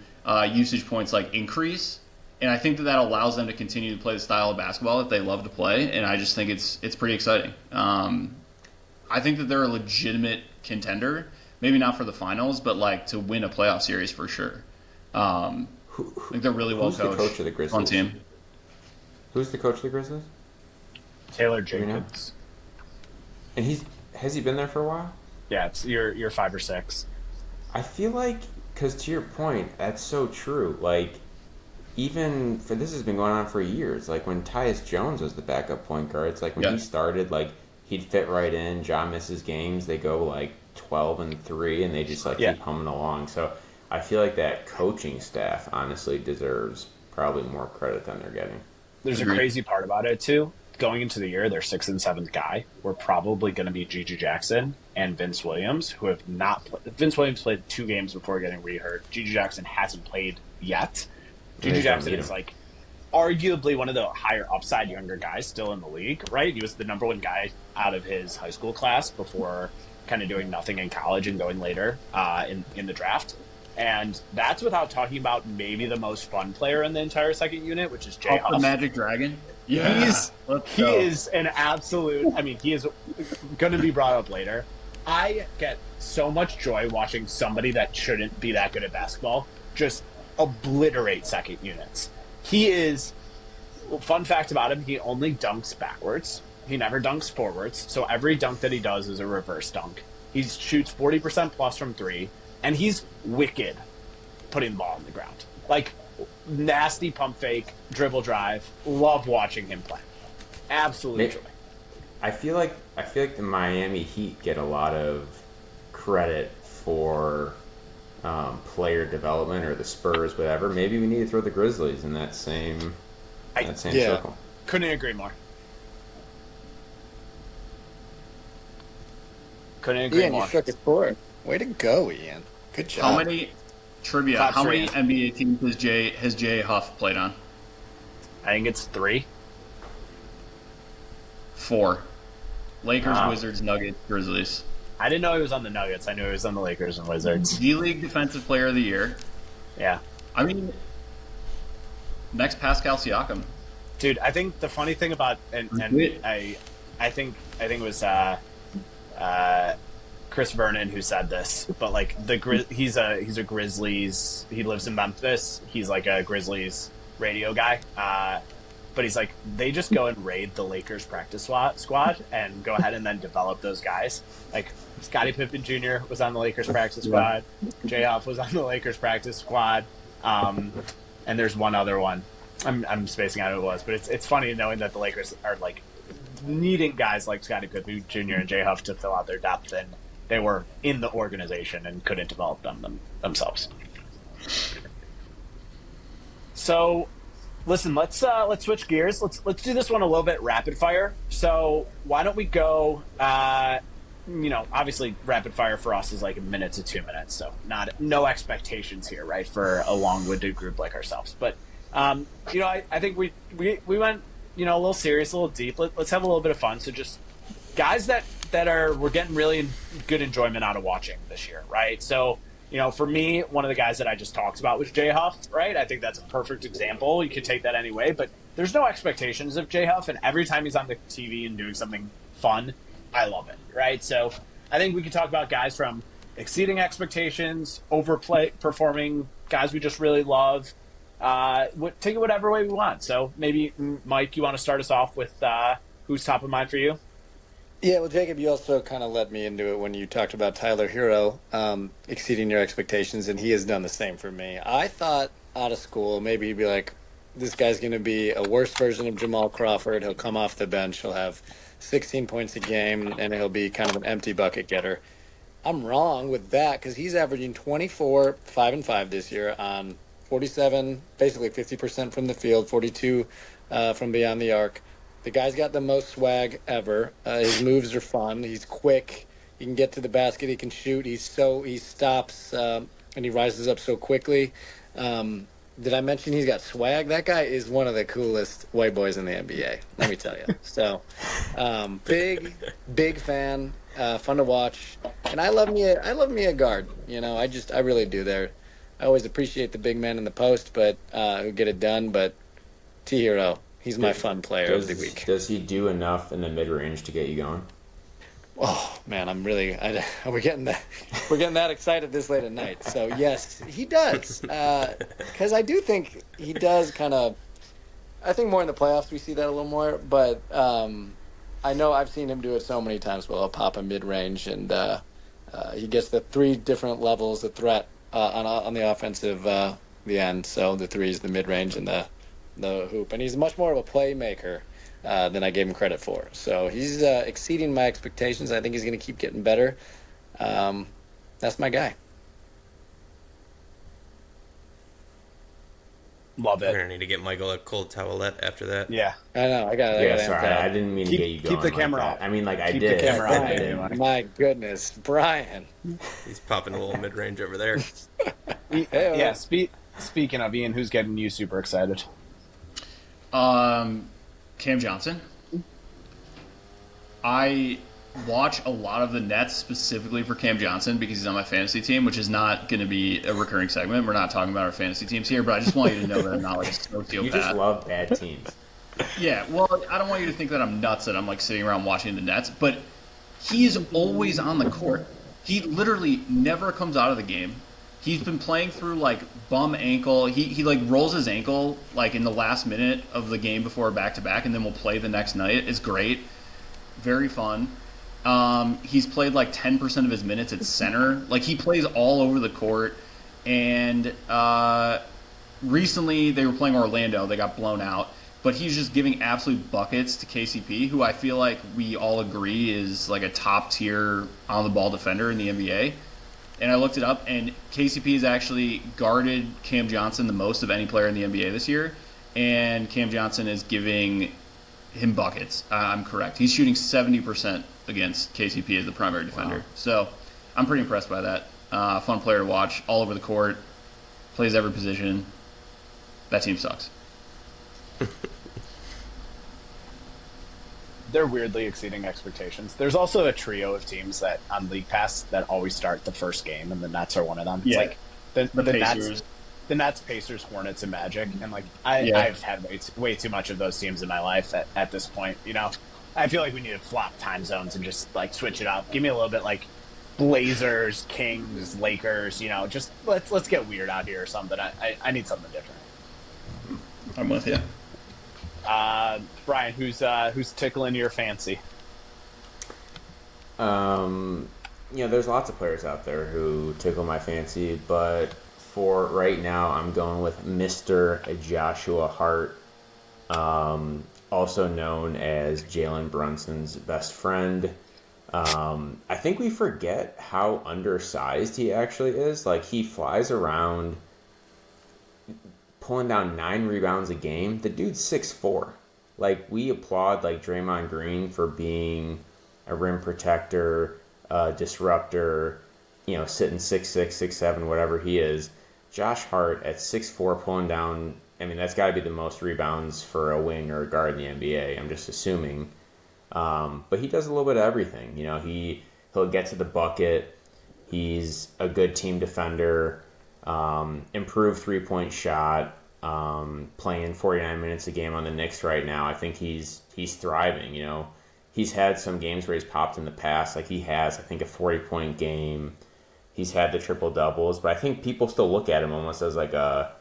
usage points like increase, and I think that allows them to continue to play the style of basketball that they love to play, and I just think it's pretty exciting. I think that they're a legitimate contender, maybe not for the finals, but like to win a playoff series for sure. I think they're really well coached. Who's the coach of the Grizzlies? Fun team. Who's the coach of the Grizzlies? Taylor Do you know? Jenkins. And has he been there for a while? Yeah, it's you're 5 or 6. I feel like, because to your point, that's so true. Like, even for this has been going on for years. Like when Tyus Jones was the backup point guard, it's like when he started, like he'd fit right in. Ja misses games, they go like 12-3, and they just like keep humming along. So I feel like that coaching staff honestly deserves probably more credit than they're getting. There's a crazy part about it too. going into the year, their 6th and 7th guy were probably going to be Gigi Jackson and Vince Williams, who have not played. Vince Williams played 2 games before getting rehurt. Gigi Jackson hasn't played yet. Gigi Jackson is like arguably one of the higher upside younger guys still in the league, right? He was the number 1 guy out of his high school class before kind of doing nothing in college and going later in the draft. And that's without talking about maybe the most fun player in the entire second unit, which is Jay Huff. The Magic Dragon? Yeah. He is an absolute... I mean, he is going to be brought up later. I get so much joy watching somebody that shouldn't be that good at basketball just obliterate second units. He is... Fun fact about him, he only dunks backwards. He never dunks forwards. So every dunk that he does is a reverse dunk. He shoots 40% plus from 3. And he's wicked putting the ball on the ground. Like, nasty pump fake, dribble drive. Love watching him play. Absolutely joy. I feel like the Miami Heat get a lot of credit for player development, or the Spurs, whatever. Maybe we need to throw the Grizzlies in that same circle. Couldn't agree more. Ian, you shook his board. Way to go, Ian. Good job. How many NBA teams has Jay Huff played on? I think it's 3. 4. Lakers, Wizards, Nuggets, Grizzlies. I didn't know he was on the Nuggets. I knew he was on the Lakers and Wizards. D-League Defensive Player of the Year. Yeah. I mean, next Pascal Siakam. Dude, I think the funny thing about I think it was Chris Vernon who said this, but like he's a Grizzlies. He lives in Memphis. He's like a Grizzlies radio guy. But he's like, they just go and raid the Lakers practice squad and go ahead and then develop those guys. Like Scottie Pippen Jr. was on the Lakers practice squad. Jay Huff was on the Lakers practice squad. And there's one other one. I'm spacing out who it was, but it's funny knowing that the Lakers are like needing guys like Scottie Pippen Jr. and Jay Huff to fill out their depth, and they were in the organization and couldn't develop them themselves. So, listen, let's switch gears. Let's do this one a little bit rapid fire. So why don't we go? Obviously, rapid fire for us is like a minute to 2 minutes, so no expectations here, right? For a long-winded group like ourselves, but I think we went a little serious, a little deep. Let's have a little bit of fun. So just guys that we're getting really good enjoyment out of watching this year, right? So, for me, one of the guys that I just talked about was Jay Huff, right? I think that's a perfect example. You could take that any way, but there's no expectations of Jay Huff, and every time he's on the TV and doing something fun, I love it, right? So I think we could talk about guys from exceeding expectations, performing, guys we just really love. Take it whatever way we want. So maybe, Mike, you want to start us off with who's top of mind for you? Yeah, well, Jacob, you also kind of led me into it when you talked about Tyler Hero exceeding your expectations, and he has done the same for me. I thought out of school maybe he'd be like, this guy's going to be a worse version of Jamal Crawford. He'll come off the bench. He'll have 16 points a game, and he'll be kind of an empty bucket getter. I'm wrong with that because he's averaging 24, 5 and 5 this year on 47, basically 50% from the field, 42 from beyond the arc. The guy's got the most swag ever. His moves are fun. He's quick. He can get to the basket. He can shoot. He stops and he rises up so quickly. Did I mention he's got swag? That guy is one of the coolest white boys in the NBA. Let me tell you. So, big fan. Fun to watch. And I love me a guard. I really do. I always appreciate the big men in the post, but who get it done. But T-Hero. He's my fun player of the week. Does he do enough in the mid-range to get you going? Oh man, we're getting that excited this late at night. So yes, he does. Because I do think he does kind of. I think more in the playoffs we see that a little more. But I know I've seen him do it so many times. Well, he'll pop a mid-range, and he gets the 3 different levels of threat on the offensive the end. So the 3 is the mid-range and the hoop, and he's much more of a playmaker than I gave him credit for. So he's exceeding my expectations. I think he's going to keep getting better. That's my guy. Love We're it. gonna need to get Michael a cold towelette after that. Yeah. I know. I got. Yeah, sorry, I didn't mean to get you going. Keep the camera like up. that. I mean, like I Keep the did. camera but on, I baby. didn't. My goodness, Brian. He's popping a little mid-range over there. Yeah. Speaking of Ian, who's getting you super excited? Cam Johnson. I watch a lot of the Nets specifically for Cam Johnson because he's on my fantasy team, which is not going to be a recurring segment. We're not talking about our fantasy teams here, but I just want you to know that I'm not like a sociopath. You just love bad teams. Yeah, well, I don't want you to think that I'm nuts that I'm like sitting around watching the Nets, but he is always on the court. He literally never comes out of the game. He's been playing through like bum ankle. He like rolls his ankle like in the last minute of the game before a back-to-back, and then we'll play the next night. It's great. Very fun. He's played like 10% of his minutes at center. Like he plays all over the court. And recently they were playing Orlando. They got blown out. But he's just giving absolute buckets to KCP, who I feel like we all agree is like a top tier on the ball defender in the NBA. And I looked it up, and KCP has actually guarded Cam Johnson the most of any player in the NBA this year. And Cam Johnson is giving him buckets. I'm correct. He's shooting 70% against KCP as the primary defender. Wow. So I'm pretty impressed by that. Fun player to watch, all over the court, plays every position. That team sucks. They're weirdly exceeding expectations. There's also a trio of teams that on League Pass that always start the first game, and the Nets are one of them. It's like the Nets. The Nets, Pacers, Hornets, and Magic, and like I've had way too much of those teams in my life at this point. You know, I feel like we need to flop time zones and just like switch it up. Give me a little bit like Blazers, Kings, Lakers. You know, just let's get weird out here or something. I need something different. I'm with you. Brian, who's tickling your fancy? There's lots of players out there who tickle my fancy, but for right now, I'm going with Mr. Joshua Hart, also known as Jalen Brunson's best friend. I think we forget how undersized he actually is. Like, he flies around pulling down 9 rebounds a game. The dude's 6'4". Like, we applaud, like, Draymond Green for being a rim protector, disruptor, sitting 6'6", 6'7", whatever he is. Josh Hart at 6'4", pulling down, I mean, that's got to be the most rebounds for a wing or a guard in the NBA, I'm just assuming. But he does a little bit of everything. He'll get to the bucket. He's a good team defender, improved three-point shot, playing 49 minutes a game on the Knicks right now. I think he's thriving, He's had some games where he's popped in the past. Like, he has, I think, a 40-point game. He's had the triple doubles, but I think people still look at him almost as like a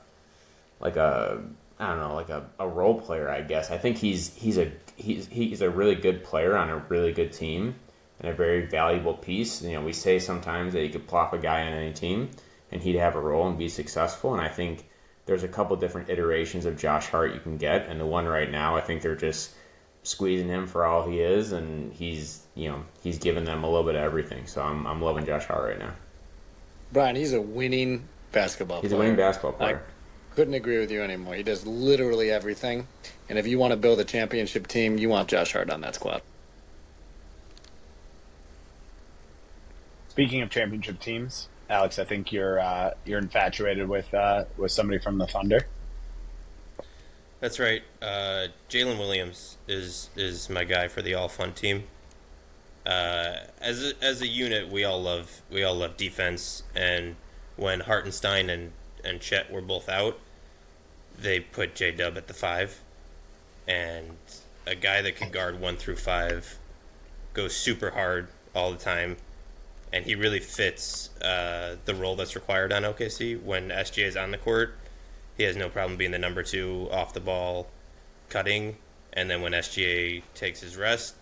role player, I guess. I think he's a really good player on a really good team and a very valuable piece. We say sometimes that you could plop a guy on any team and he'd have a role and be successful. And I think there's a couple different iterations of Josh Hart you can get, and the one right now, I think they're just squeezing him for all he is, and he's giving them a little bit of everything. So I'm loving Josh Hart right now. Brian, he's a winning basketball player. He's a winning basketball player. I couldn't agree with you anymore. He does literally everything. And if you want to build a championship team, you want Josh Hart on that squad. Speaking of championship teams, Alex, I think you're infatuated with somebody from the Thunder. That's right. Jalen Williams is my guy for the all fun team. As a unit, we all love defense, and when Hartenstein and Chet were both out, they put J-Dub at the 5, and a guy that can guard 1 through 5, goes super hard all the time, and he really fits the role that's required on OKC. When SGA is on the court, he has no problem being the number 2 off the ball, cutting, and then when SGA takes his rest,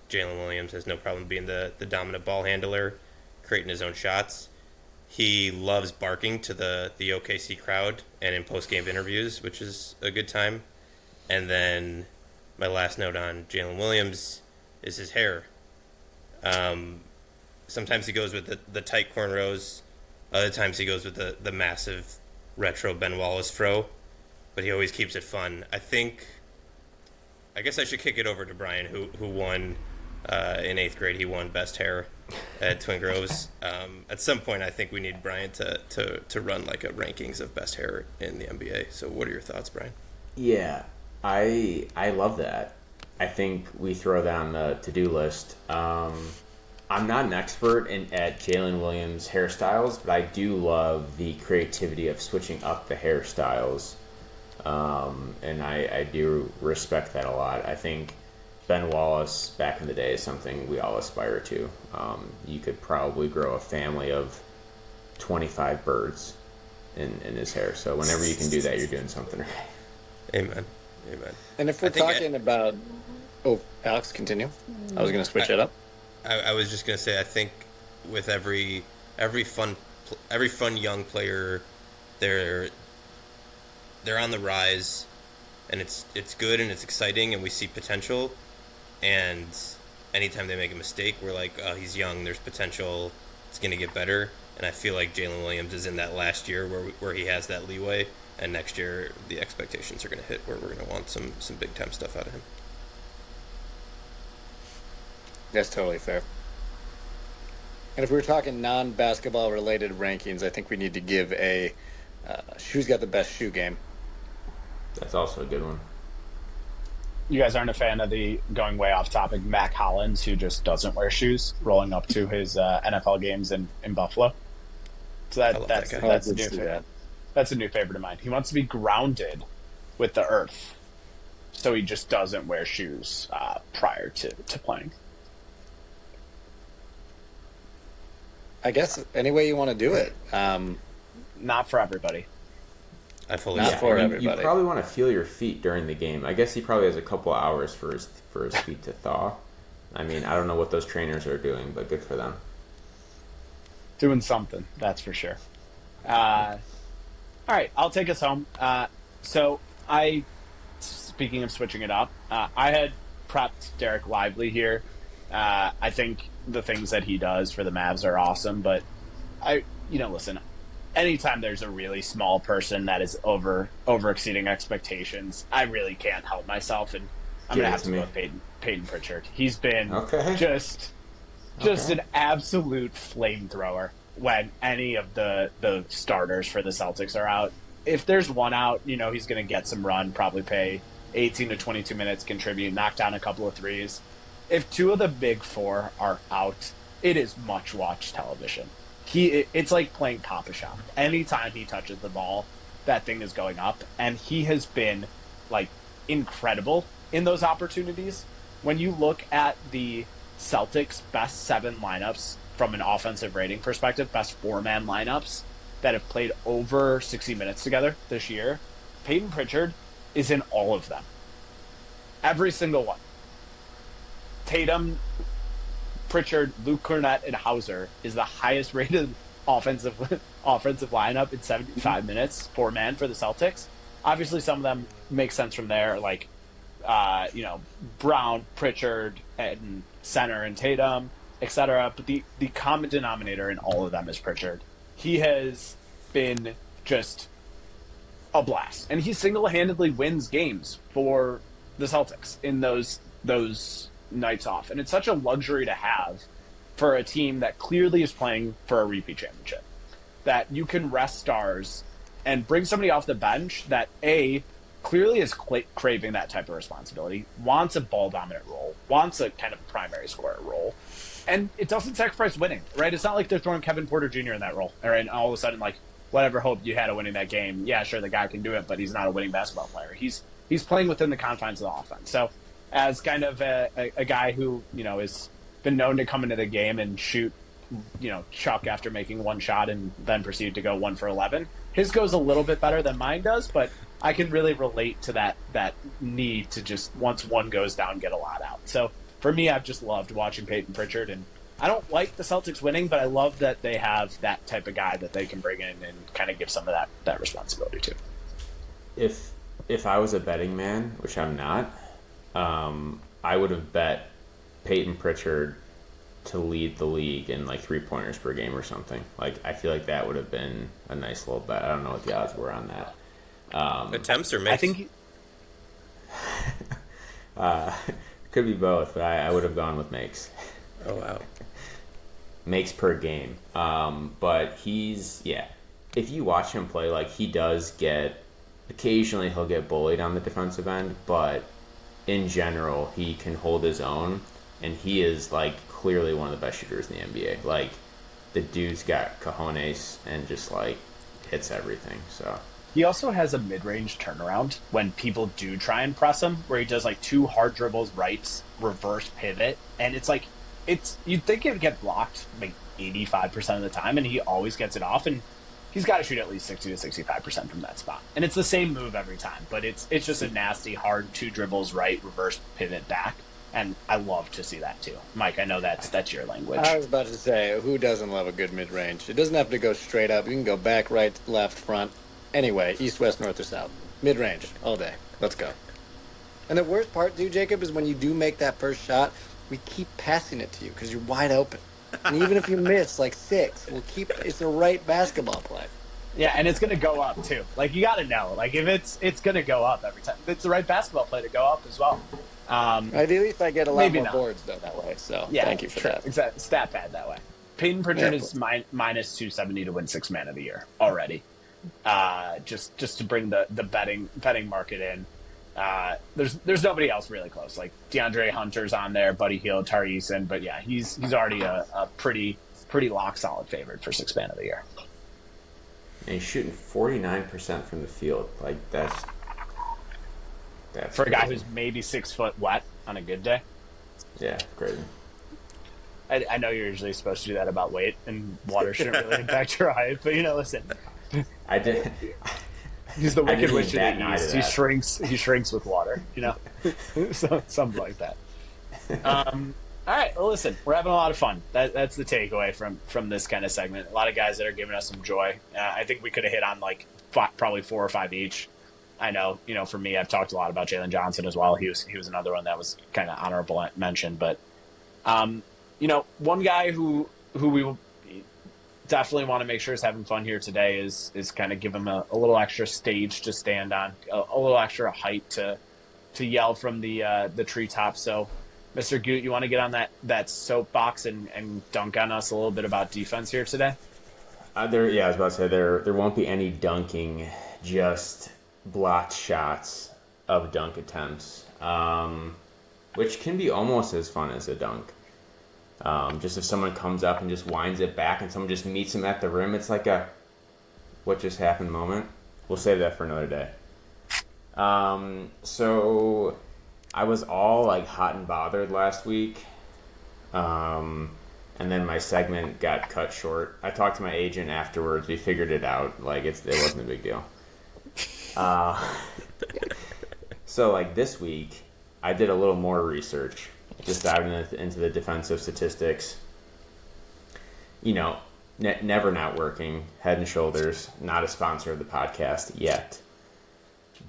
Jalen Williams has no problem being the dominant ball handler, creating his own shots. He loves barking to the OKC crowd and in post-game interviews, which is a good time. And then my last note on Jalen Williams is his hair. Sometimes he goes with the tight cornrows. Other times he goes with the massive retro Ben Wallace fro, but he always keeps it fun. I guess I should kick it over to Brian, who won in 8th grade. He won best hair at Twin Groves. At some point, I think we need Brian to run like a rankings of best hair in the NBA. So what are your thoughts, Brian? Yeah, I love that. I think we throw that on the to-do list. I'm not an expert at Jalen Williams' hairstyles, but I do love the creativity of switching up the hairstyles. And I do respect that a lot. I think Ben Wallace back in the day is something we all aspire to. You could probably grow a family of 25 birds in his hair. So whenever you can do that, you're doing something right. Amen. And if we're talking about... Oh, Alex, continue. I was going to switch it up. I was just going to say, I think with every fun young player, they're on the rise, and it's good and it's exciting, and we see potential. And anytime they make a mistake, we're like, oh, he's young, there's potential, it's going to get better. And I feel like Jalen Williams is in that last year where he has that leeway, and next year the expectations are going to hit where we're going to want some big time stuff out of him. That's totally fair. And if we were talking non-basketball related rankings, I think we need to give a who's got the best shoe game. That's also a good one. You guys aren't a fan of the, going way off topic, Mac Hollins, who just doesn't wear shoes, rolling up to his NFL games in Buffalo? So that's a new favorite. That's a new favorite of mine. He wants to be grounded with the earth, so he just doesn't wear shoes prior to playing. I guess any way you want to do it. Not for everybody. I fully Not for everybody. You probably want to feel your feet during the game. I guess he probably has a couple hours for his feet to thaw. I mean, I don't know what those trainers are doing, but good for them. Doing something, that's for sure. All right, I'll take us home. Speaking of switching it up, I had prepped Derek Lively here. I think the things that he does for the Mavs are awesome, but listen, anytime there's a really small person that is over exceeding expectations, I really can't help myself, and I'm going to have to go with Peyton Prichard. He's been just an absolute flamethrower when any of the starters for the Celtics are out. If there's one out, he's going to get some run, probably play 18 to 22 minutes, contribute, knock down a couple of threes. If two of the big four are out, it is much-watched television. It's like playing Papa Shop. Anytime he touches the ball, that thing is going up, and he has been, incredible in those opportunities. When you look at the Celtics' best 7 lineups from an offensive rating perspective, best 4-man lineups that have played over 60 minutes together this year, Peyton Prichard is in all of them. Every single one. Tatum, Prichard, Luke Cornett, and Hauser is the highest rated offensive lineup in 75 minutes, 4-man for the Celtics. Obviously, some of them make sense from there, Brown, Prichard, and center and Tatum, etc. But the common denominator in all of them is Prichard. He has been just a blast, and he single-handedly wins games for the Celtics in those nights off, and it's such a luxury to have for a team that clearly is playing for a repeat championship, that you can rest stars and bring somebody off the bench that clearly is craving that type of responsibility, wants a ball dominant role, wants a kind of primary scorer role, and it doesn't sacrifice winning, right? It's not like they're throwing Kevin Porter Jr. in that role, right? And all of a sudden, whatever hope you had of winning that game, yeah, sure, the guy can do it, but he's not a winning basketball player. He's playing within the confines of the offense. So as kind of a guy who, is been known to come into the game and shoot, chuck after making one shot and then proceed to go 1 for 11. His goes a little bit better than mine does, but I can really relate to that need to just, once one goes down, get a lot out. So for me, I've just loved watching Peyton Prichard, and I don't like the Celtics winning, but I love that they have that type of guy that they can bring in and kind of give some of that responsibility to. If I was a betting man, which I'm not, I would have bet Peyton Prichard to lead the league in 3-pointers per game or something. I feel like that would have been a nice little bet. I don't know what the odds were on that. Attempts or makes? I think Could be both, but I would have gone with makes. Oh, wow. Makes per game. But he's, if you watch him play, like, he does get, occasionally he'll get bullied on the defensive end, but in general, he can hold his own, and he is, like, clearly one of the best shooters in the NBA. Like, the dude's got cojones and just, like, hits everything, so. he also has a mid-range turnaround when people do try and press him, where he does, like, 2 hard dribbles, rights, reverse pivot, and it's, like, you'd think it would get blocked, like, 85% of the time, and he always gets it off, and he's got to shoot at least 60 to 65% from that spot. And it's the same move every time, but it's just a nasty, hard 2 dribbles, right, reverse pivot back. And I love to see that too. Mike, I know that's your language. I was about to say, who doesn't love a good mid-range? It doesn't have to go straight up. You can go back, right, left, front. Anyway, east, west, north, or south. Mid-range, all day. Let's go. And the worst part, too, Jacob, is when you do make that first shot, we keep passing it to you because you're wide open. And even if you miss, like 6, it's the right basketball play. Yeah, and it's going to go up too. Like, you got to know. Like, if it's going to go up every time. It's the right basketball play to go up as well. At least I get a lot more not. boards, though, that way. So, yeah, thank you for that. Exactly. Stat pad that way. Peyton Prichard is minus 270 to win 6th man of the year already. Just to bring the betting market in. There's nobody else really close. Like, DeAndre Hunter's on there, Buddy Hield, Tari, but yeah, he's already a pretty lock solid favorite for 6th man of the year. And he's shooting 49% from the field. Like, that's for a guy crazy. who's maybe 6 foot wet on a good day. Yeah, crazy. I know you're usually supposed to do that about weight, and water shouldn't really impact your height, but listen. I did. He's the wicked witch of bat the eye to east. that. He shrinks with water, so, something like that. All right, well, listen, we're having a lot of fun. That's the takeaway from this kind of segment. A lot of guys that are giving us some joy. I think we could have hit on like probably 4 or 5 each. I know, for me, I've talked a lot about Jalen Johnson as well. He was another one that was kind of honorable mention. But, one guy who we will definitely want to make sure is having fun here today is kind of give him a little extra stage to stand on, a little extra height to yell from the treetop. So, Mr. Goot, you want to get on that soapbox and dunk on us a little bit about defense here today? I was about to say there won't be any dunking, just blocked shots of dunk attempts, which can be almost as fun as a dunk. Just if someone comes up and just winds it back and someone just meets him at the rim, it's like a what just happened moment. We'll save that for another day. So I was all like hot and bothered last week. And then my segment got cut short. I talked to my agent afterwards. We figured it out. Like, it wasn't a big deal. So, like, this week, I did a little more research. Just diving into the defensive statistics. Never not working. Head and Shoulders, not a sponsor of the podcast yet.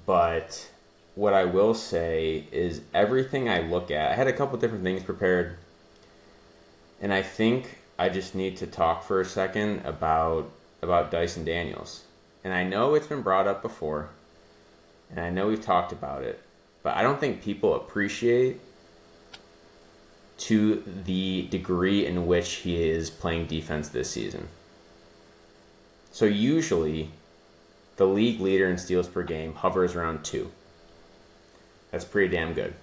But what I will say is everything I look at, I had a couple different things prepared. And I think I just need to talk for a second about Dyson Daniels. And I know it's been brought up before, and I know we've talked about it, but I don't think people appreciate to the degree in which he is playing defense this season. So usually, the league leader in steals per game hovers around 2. That's pretty damn good.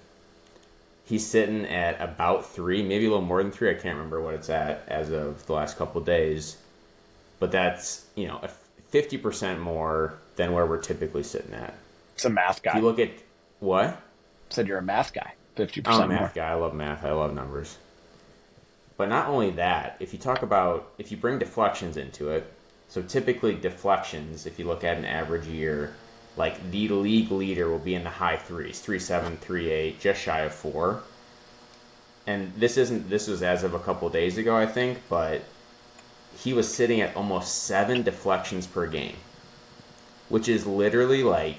He's sitting at about 3, maybe a little more than 3. I can't remember what it's at as of the last couple of days. But that's, 50% more than where we're typically sitting at. It's a math guy. If you look at what? Said you're a math guy. 50% I'm a more. math guy. I love math. I love numbers. But not only that, if you bring deflections into it, so typically deflections, if you look at an average year, like the league leader will be in the high 3s, 3.7, 3.8, just shy of 4. And this was as of a couple days ago, I think, but he was sitting at almost 7 deflections per game, which is literally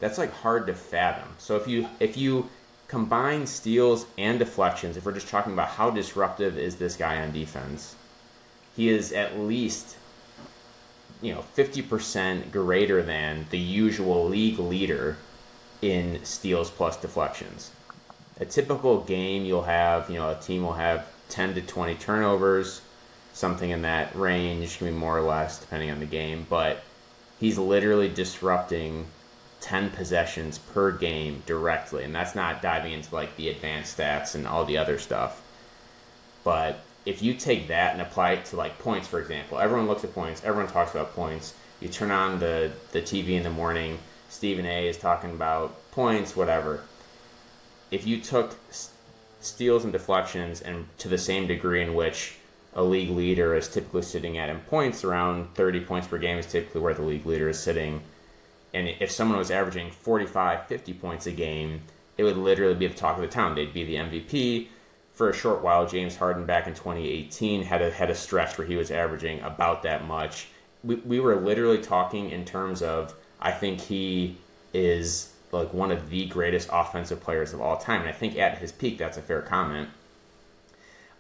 that's hard to fathom. So if you combine steals and deflections, if we're just talking about how disruptive is this guy on defense, he is at least 50% greater than the usual league leader in steals plus deflections. A typical game, you'll have, a team will have 10 to 20 turnovers, something in that range, can be more or less depending on the game, but he's literally disrupting 10 possessions per game directly, and that's not diving into like the advanced stats and all the other stuff. But if you take that and apply it to like points, for example, everyone looks at points, everyone talks about points. You turn on the TV in the morning, Stephen A is talking about points, whatever. If you took steals and deflections and to the same degree in which a league leader is typically sitting at in points, around 30 points per game is typically where the league leader is sitting. And if someone was averaging 45, 50 points a game, it would literally be the talk of the town. They'd be the MVP. For a short while, James Harden back in 2018 had a stretch where he was averaging about that much. We were literally talking in terms of, I think he is like one of the greatest offensive players of all time. And I think at his peak, that's a fair comment.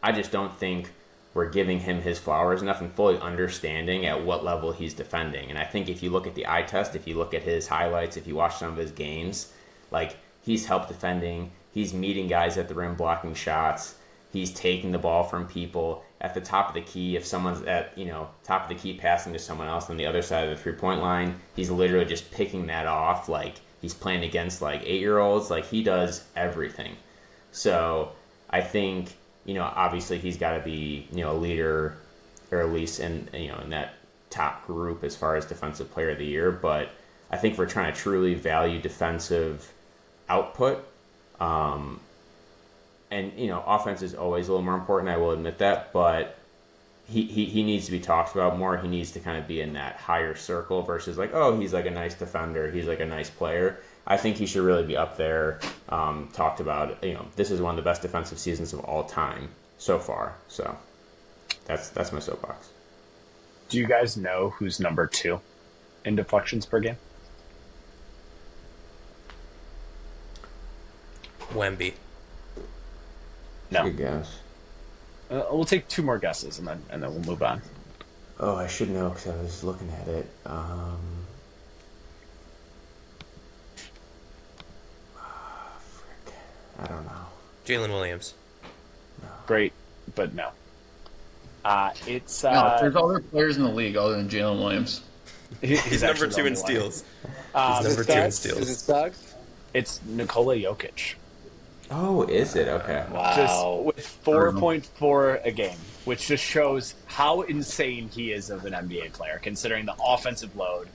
I just don't think we're giving him his flowers enough and fully understanding at what level he's defending. And I think if you look at the eye test, if you look at his highlights, if you watch some of his games, like he's help defending, he's meeting guys at the rim blocking shots, he's taking the ball from people at the top of the key. If someone's at, top of the key passing to someone else on the other side of the 3-point line, he's literally just picking that off like he's playing against like 8-year-olds. Like he does everything. So I think, obviously he's got to be, a leader or at least in that top group as far as defensive player of the year. But I think if we're trying to truly value defensive output, and, offense is always a little more important, I will admit that, but he needs to be talked about more. He needs to kind of be in that higher circle versus like, oh, he's like a nice defender, he's like a nice player. I think he should really be up there, talked about. This is one of the best defensive seasons of all time so far. So that's my soapbox. Do you guys know who's number 2 in deflections per game? Wemby. No. Good guess. We'll take 2 more guesses and then we'll move on. Oh, I should know because I was looking at it. Frick. I don't know. Jalen Williams. No. Great, but no. It's there's other players in the league other than Jalen Williams. He's number 2 in steals. He's number 2 in steals. Is it Suggs? It's Nikola Jokic. Oh, is it? Okay. Wow. Just with 4.4 a game, which just shows how insane he is of an NBA player, considering the offensive load.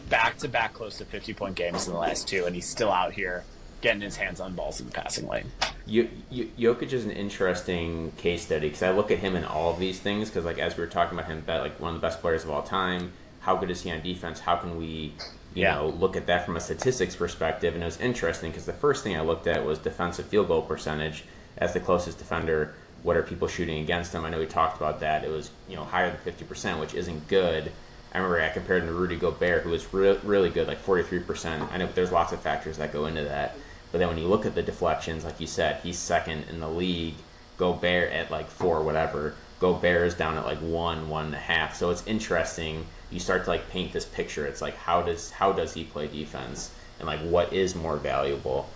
Back-to-back close to 50-point games in the last 2, and he's still out here getting his hands on balls in the passing lane. Jokic is an interesting case study because I look at him in all of these things because, like, as we were talking about him, that like one of the best players of all time. How good is he on defense? How can we, look at that from a statistics perspective? And it was interesting because the first thing I looked at was defensive field goal percentage as the closest defender. What are people shooting against him? I know we talked about that. It was higher than 50%, which isn't good. I remember I compared him to Rudy Gobert, who was really good, like 43%. I know there's lots of factors that go into that. But then when you look at the deflections, like you said, he's second in the league. Gobert at like 4, whatever. Gobert is down at like 1.5. So it's interesting. You start to like paint this picture. It's like how does he play defense, and like what is more valuable?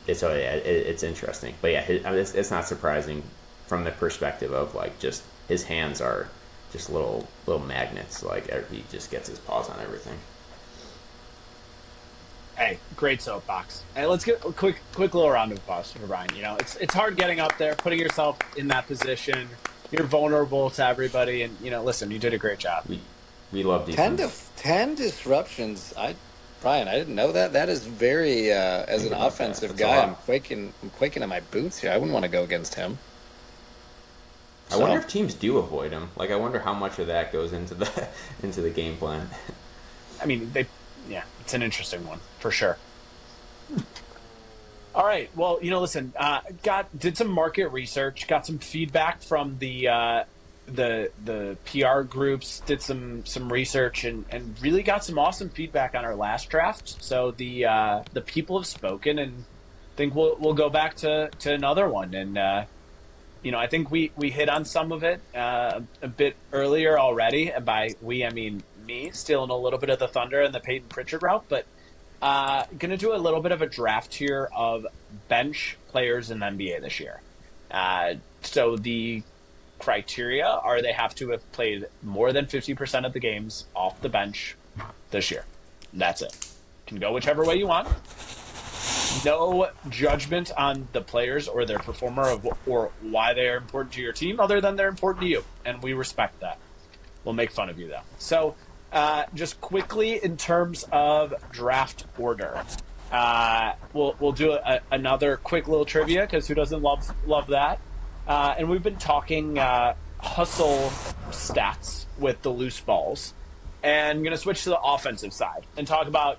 It's interesting. But yeah, it's not surprising from the perspective of like just his hands are just little magnets. Like he just gets his paws on everything. Hey, great soapbox. Hey, let's get a quick little round of applause for Brian. It's hard getting up there, putting yourself in that position. You're vulnerable to everybody, and listen, you did a great job. We love defense. 10 disruptions. Brian, I didn't know that. That is very as an offensive guy. I'm quaking in my boots here. I wouldn't want to go against him. I wonder if teams do avoid him. Like, I wonder how much of that goes into the game plan. I mean, it's an interesting one for sure. All right. Well, listen, did some market research, got some feedback from the PR groups, did some research, and really got some awesome feedback on our last draft. So the people have spoken, and I think we'll go back to another one and I think we hit on some of it a bit earlier already. And by we, I mean me, stealing a little bit of the thunder and the Peyton Prichard route. But going to do a little bit of a draft here of bench players in the NBA this year. So the criteria are they have to have played more than 50% of the games off the bench this year. That's it. Can go whichever way you want. No judgment on the players or their performer or why they are important to your team other than they're important to you. And we respect that. We'll make fun of you, though. So just quickly in terms of draft order, we'll do another quick little trivia because who doesn't love that? And we've been talking hustle stats with the loose balls. And I'm going to switch to the offensive side and talk about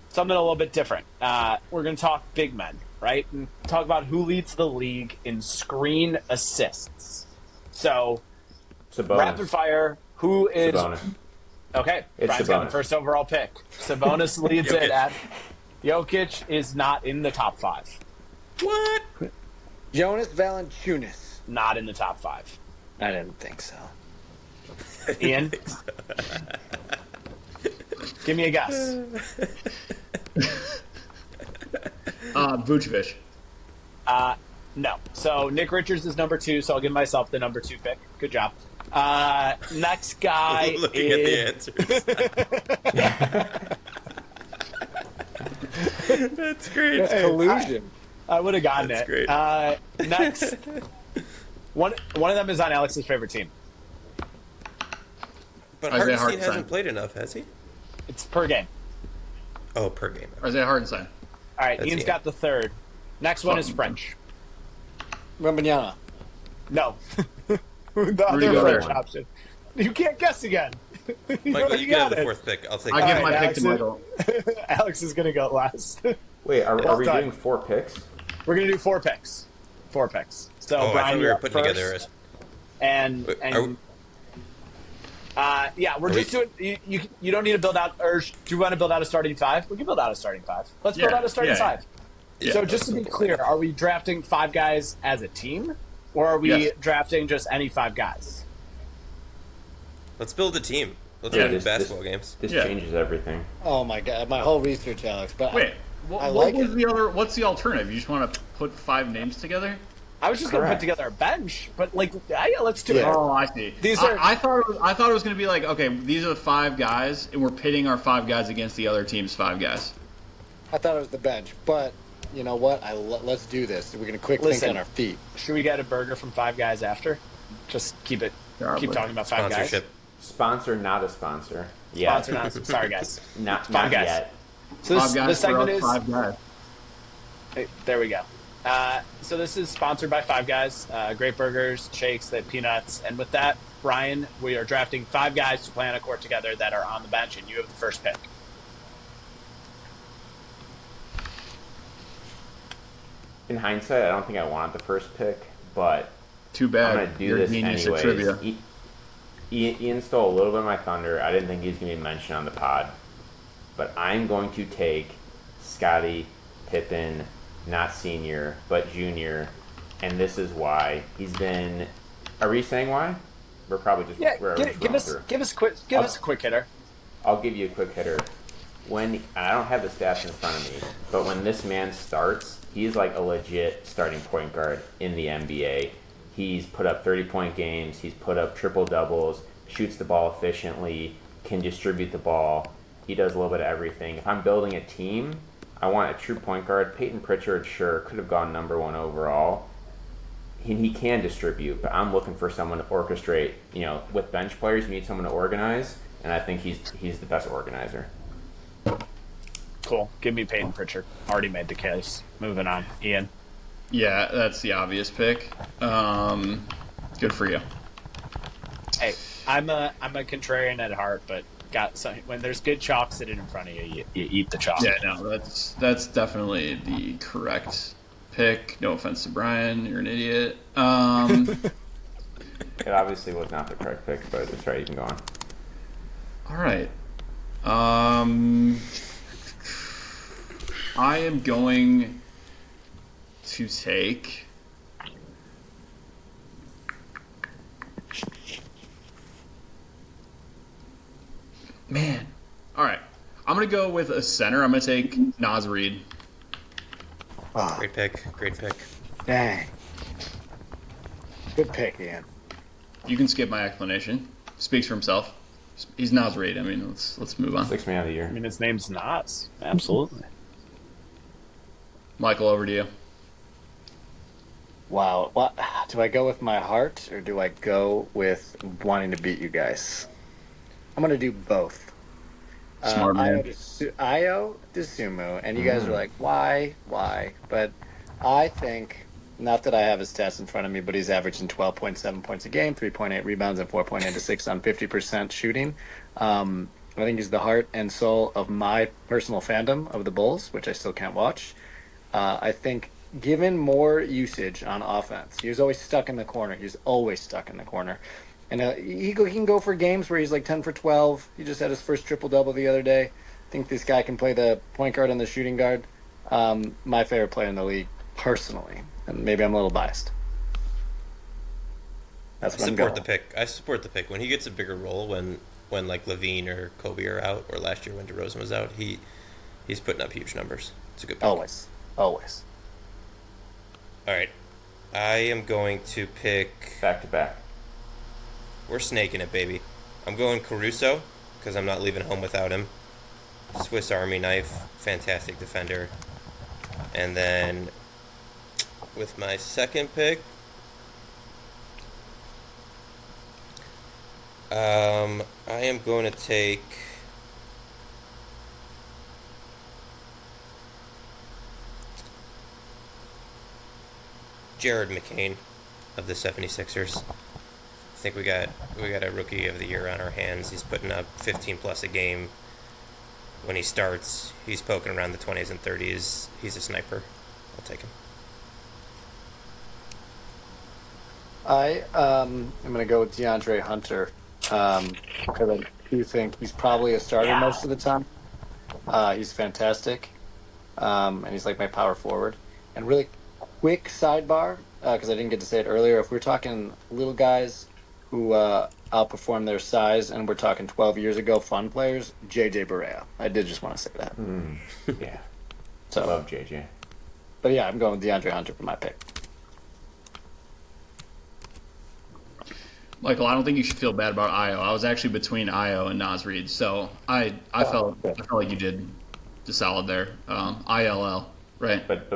something a little bit different. We're going to talk big men, right? And talk about who leads the league in screen assists. So, Sabonis. rapid fire, who is... Sabonis. Okay, It's Brian's got the Sabonis. first overall pick. Sabonis leads it Jokic. at... Jokic is not in the top 5. What? Jonas Valanciunas. Not in the top 5. I didn't think so. Ian? Give me a guess. Vucevic. No. So Nick Richards is number 2, so I'll give myself the number 2 pick. Good job. Next guy Looking at the answers. That's great. Collusion. I would have gotten That's it. great. Next, one of them is on Alex's favorite team. But Isaiah Hartenstein Hartenstein. hasn't played enough, has he? It's per game. Oh, per game. Isaiah Hartenstein. All right, That's Ian's Ian. got the third. Next one is French. Wembanyama. No. The Rudy other Gobert. French option. You can't guess again. Michael, you got get the it. 4th pick. I'll take I it. give All my right, pick to Michael. Alex is going to go last. Wait, are Well we done. doing 4 picks? We're going to do 4 picks. 4 picks. So, Oh, I Brian, thought we you're were up putting first. together And Wait, are we- yeah, we're Are just doing. You don't need to build out, or do you want to build out a starting 5? We can build out a starting 5. Let's build Yeah, out a starting yeah. 5. Yeah, So just to be clear, are we drafting 5 guys as a team, or are we Yes. drafting just any 5 guys? Let's build a team. Let's Yeah, win basketball games. This Yeah. changes everything. Oh my god, my whole research, Alex. But Wait, I what like was it. the other? What's the alternative? You just want to put 5 names together? I was just going to put Correct. together a bench, but yeah, let's do Yeah. it. Oh, I see. These are- I thought it was going to be like, okay, these are the 5 guys, and we're pitting our 5 guys against the other team's 5 guys. I thought it was the bench, but you know what? Let's do this. We're gonna quick think Listen. on our feet. Should we get a burger from 5 guys after? Just keep Probably. talking about 5 guys. Sponsorship. Sponsor, not a sponsor. Yeah. Sponsor, not sorry, guys. Not 5 guys. yet. So 5 guys this segment for us, is 5 guys. Hey, there we go. So this is sponsored by 5 Guys. Great burgers, shakes, they have peanuts. And with that, Brian, we are drafting 5 guys to play on a court together that are on the bench, and you have the first pick. In hindsight, I don't think I want the first pick, but Too I'm bad. going to do You're a this genius at anyways. trivia. Ian stole a little bit of my thunder. I didn't think he was going to be mentioned on the pod. But I'm going to take Scottie, Pippen, not senior, but junior. And this is why. He's been... Are we saying why? We're probably just... Yeah, we're just give going us through. a quick hitter. I'll give you a quick hitter. And I don't have the stats in front of me, but when this man starts, he's like a legit starting point guard in the NBA. He's put up 30-point games. He's put up triple-doubles, shoots the ball efficiently, can distribute the ball. He does a little bit of everything. If I'm building a team, I want a true point guard. Peyton Prichard, sure, could have gone number 1 overall. He can distribute, but I'm looking for someone to orchestrate. You know, with bench players, you need someone to organize, and I think he's the best organizer. Cool. Give me Peyton Pritchard. Already made the case. Moving on. Ian. Yeah, that's the obvious pick. Good for you. Hey, I'm a contrarian at heart, but when there's good chalk sitting in front of you, you eat the chalk. Yeah, no, that's definitely the correct pick. No offense to Brian, you're an idiot. It obviously was not the correct pick, but it's right. You can go on. All right. I am going to take going to go with a center. I'm going to take Naz Reid. Great pick. Dang. Good pick, Ian. You can skip my explanation. Speaks for himself. He's Naz Reid. I mean, let's move on. 6th man of the year. I mean, his name's Nas. Absolutely. Michael, over to you. Wow. What do I go with my heart or do I go with wanting to beat you guys? I'm gonna do both. Smart man. Io Dosunmu, and you guys are like, why? But I think, not that I have his stats in front of me, but he's averaging 12.7 points a game, 3.8 rebounds, and 4.8 assists on 50% shooting. I think he's the heart and soul of my personal fandom of the Bulls, which I still can't watch. I think given more usage on offense, he was always stuck in the corner. And he can go for games where he's like 10 for 12. He just had his first triple-double the other day. I think this guy can play the point guard and the shooting guard. My favorite player in the league, personally. And maybe I'm a little biased. That's what I'm going. I support the pick. When he gets a bigger role, when like Levine or Kobe are out, or last year when DeRozan was out, he's putting up huge numbers. It's a good pick. Always. All right. I am going to pick... Back-to-back. We're snaking it, baby. I'm going Caruso, because I'm not leaving home without him. Swiss Army knife. Fantastic defender. And then, with my second pick... I am going to take... Jared McCain of the 76ers. I think we got a rookie of the year on our hands. He's putting up 15 plus a game. When he starts, he's poking around the 20s and 30s. He's a sniper. I'll take him. I am going to go with DeAndre Hunter because I do think he's probably a starter most of the time. He's fantastic, and he's like my power forward. And really quick sidebar, because I didn't get to say it earlier, if we're talking little guys who outperform their size, and we're talking 12 years ago fun players, JJ Barea. I did just want to say that. Yeah. So, love JJ. But yeah, I'm going with DeAndre Hunter for my pick. Michael, I don't think you should feel bad about Io. I was actually between Io and Naz Reid, so I felt like you did the solid there. ILL, right? But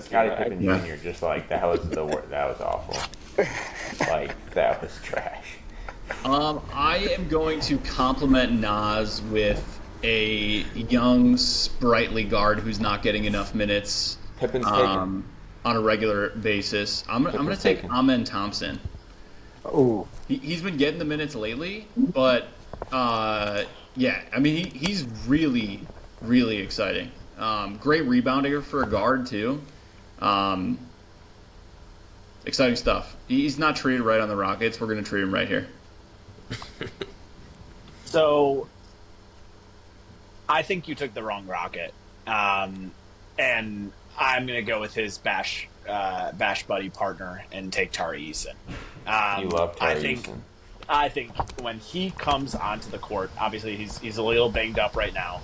Scottie Pippen Jr. just like that was the word. That was awful. Like that was trash. I am going to compliment Naz with a young, sprightly guard who's not getting enough minutes Pippen's taken. on a regular basis. I'm going to take taken. Thompson. Ooh. He's been getting the minutes lately, but yeah, I mean he's really, really exciting. Great rebounder for a guard too. Exciting stuff. He's not treated right on the Rockets. We're going to treat him right here. So, I think you took the wrong Rocket, and I'm going to go with his bash buddy partner and take Tari Eason. You love Tari Eason. I think when he comes onto the court, obviously he's a little banged up right now,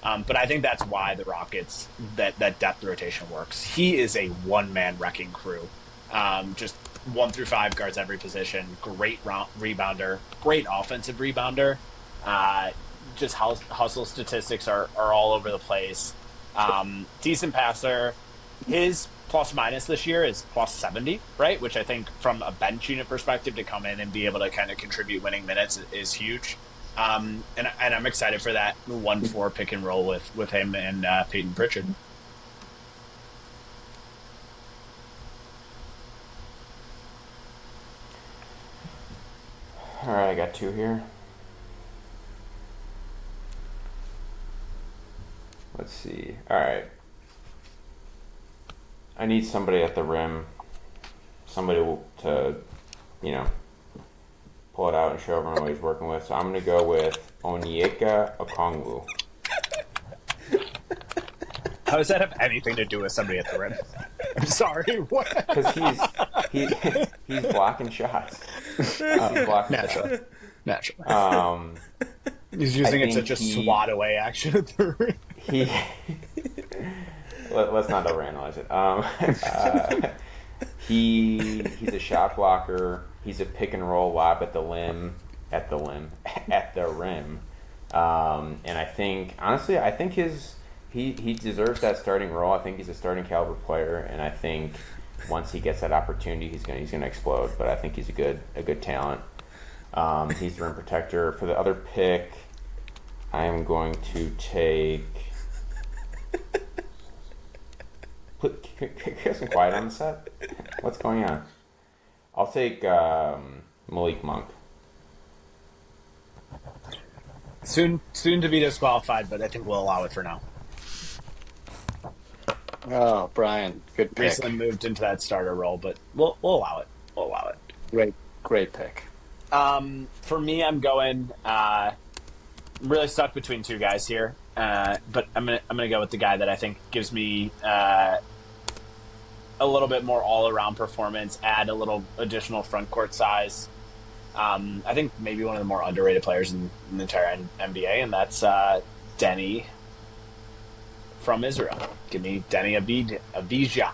but I think that's why the Rockets that depth rotation works. He is a one-man wrecking crew. Just 1 through 5 guards every position. Great rebounder, great offensive rebounder. Just hustle statistics are all over the place. Decent passer. His plus minus this year is plus 70, right? Which I think from a bench unit perspective to come in and be able to kind of contribute winning minutes is huge. And I'm excited for that 1-4 pick and roll with him and Peyton Prichard. All right, I got 2 here. Let's see. All right. I need somebody at the rim. Somebody to, pull it out and show everyone what he's working with. So I'm going to go with Onyeka Okungwu. How does that have anything to do with somebody at the rim? I'm sorry. What? Because he's blocking shots. Naturally. He's using it to think just swat away action at the rim. he. Let's not overanalyze it. He's a shot blocker. He's a pick and roll lob at the rim. And I think, honestly, he deserves that starting role. I think he's a starting caliber player, and I think once he gets that opportunity, he's gonna explode. But I think he's a good talent. He's the rim protector. For the other pick, I am going to take. Can you have some quiet on the set? What's going on? I'll take Malik Monk. Soon to be disqualified, but I think we'll allow it for now. Oh, Brian, good pick. Recently moved into that starter role, but we'll allow it. We'll allow it. Great pick. For me, I'm going. I'm really stuck between two guys here, but I'm gonna go with the guy that I think gives me a little bit more all around performance, add a little additional front court size. I think maybe one of the more underrated players in the entire NBA, and that's Deni from Israel. Give me Deni Avdija.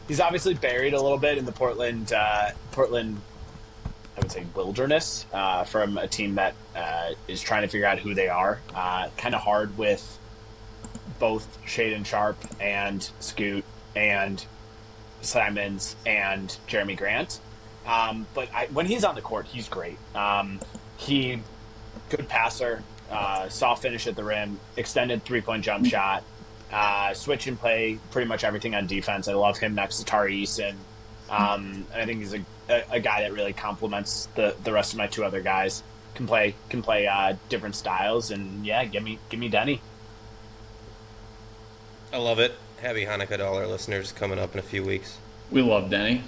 He's obviously buried a little bit in the Portland, I would say, wilderness from a team that is trying to figure out who they are. Kind of hard with both Shaedon Sharpe and Scoot and Simons and Jeremy Grant. But when he's on the court, he's great. He good passer, soft finish at the rim, extended 3-point jump shot, switch and play pretty much everything on defense. I love him next to Tari. And I think he's a guy that really complements the rest of my two other guys. Can play different styles, and yeah, give me Deni. I love it. Happy Hanukkah to all our listeners coming up in a few weeks. We love Deni.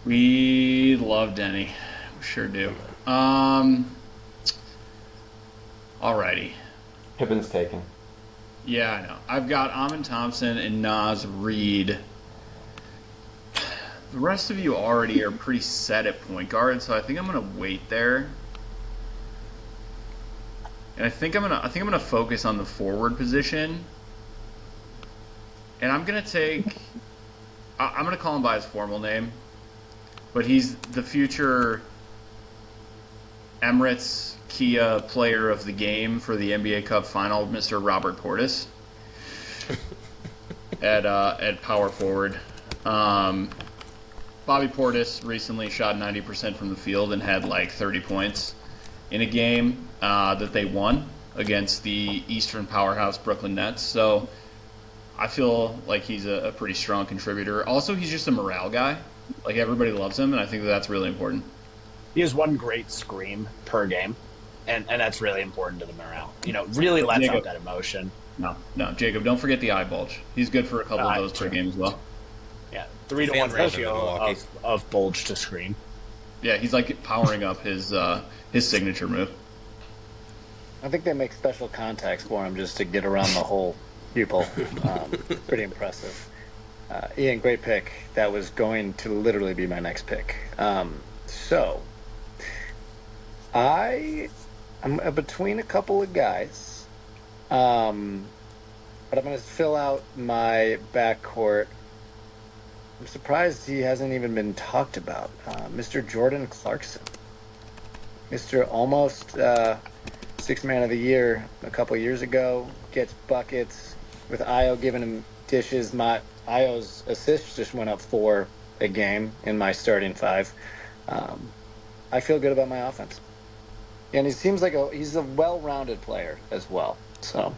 We love Deni. We sure do. Alrighty. Pippen's taken. Yeah, I know. I've got Amon Thompson and Naz Reid. The rest of you already are pretty set at point guard, so I think I'm gonna wait there. And I think I'm gonna focus on the forward position. And I'm gonna call him by his formal name, but he's the future Emirates Kia player of the game for the NBA Cup final, Mr. Robert Portis. at power forward. Bobby Portis recently shot 90% from the field and had like 30 points in a game that they won against the Eastern powerhouse Brooklyn Nets. So I feel like he's a pretty strong contributor. Also, he's just a morale guy. Like, everybody loves him, and I think that's really important. He has one great scream per game, and that's really important to the morale. Really lets out that emotion. No, Jacob, don't forget the eye bulge. He's good for a couple of those per game as well. Yeah, 3-to-1 ratio of bulge to scream. Yeah, he's like powering up his signature move. I think they make special contacts for him just to get around the whole pupil. Pretty impressive. Ian, great pick. That was going to literally be my next pick. So, I'm between a couple of guys, but I'm going to fill out my backcourt. I'm surprised he hasn't even been talked about. Mr. Jordan Clarkson. Mr. almost Sixth Man of the Year a couple years ago. Gets buckets with Io giving him dishes. Io's assists just went up 4 a game in my starting 5. I feel good about my offense. And he seems like he's a well-rounded player as well. So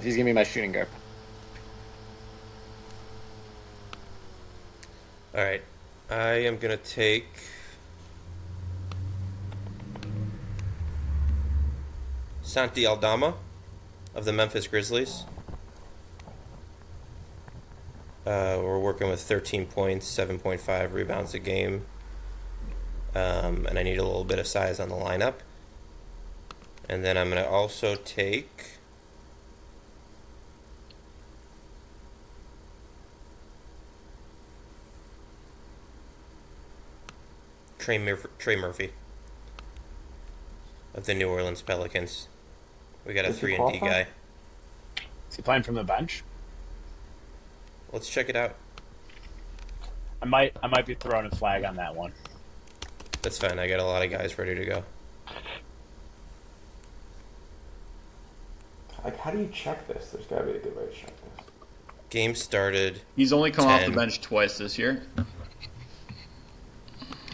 he's going to be my shooting guard. All right. I am going to take Santi Aldama of the Memphis Grizzlies. We're working with 13 points, 7.5 rebounds a game. And I need a little bit of size on the lineup. And then I'm going to also take Trey Murphy of the New Orleans Pelicans. We got a Does he 3-and-D qualify? guy. Is he playing from the bench? Let's check it out. I might be throwing a flag on that one. That's fine. I got a lot of guys ready to go. Like, how do you check this? There's got to be a good way to check this. Game started. He's only come off 10. the bench twice this year.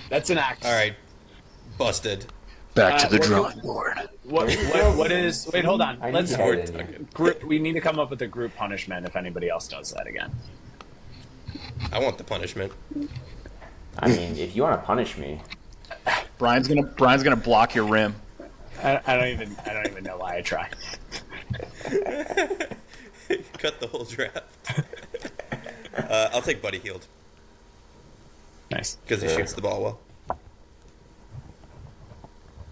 That's an act. All right, busted. Back to the what- drawing board. What is? Wait, hold on. I Let's need that in you. we need to come up with a group punishment if anybody else does that again. I want the punishment. I mean, if you want to punish me, Brian's gonna block your rim. I don't even know why I try. Cut the whole draft. I'll take Buddy Hield Nice. because he Sure. shoots the ball well.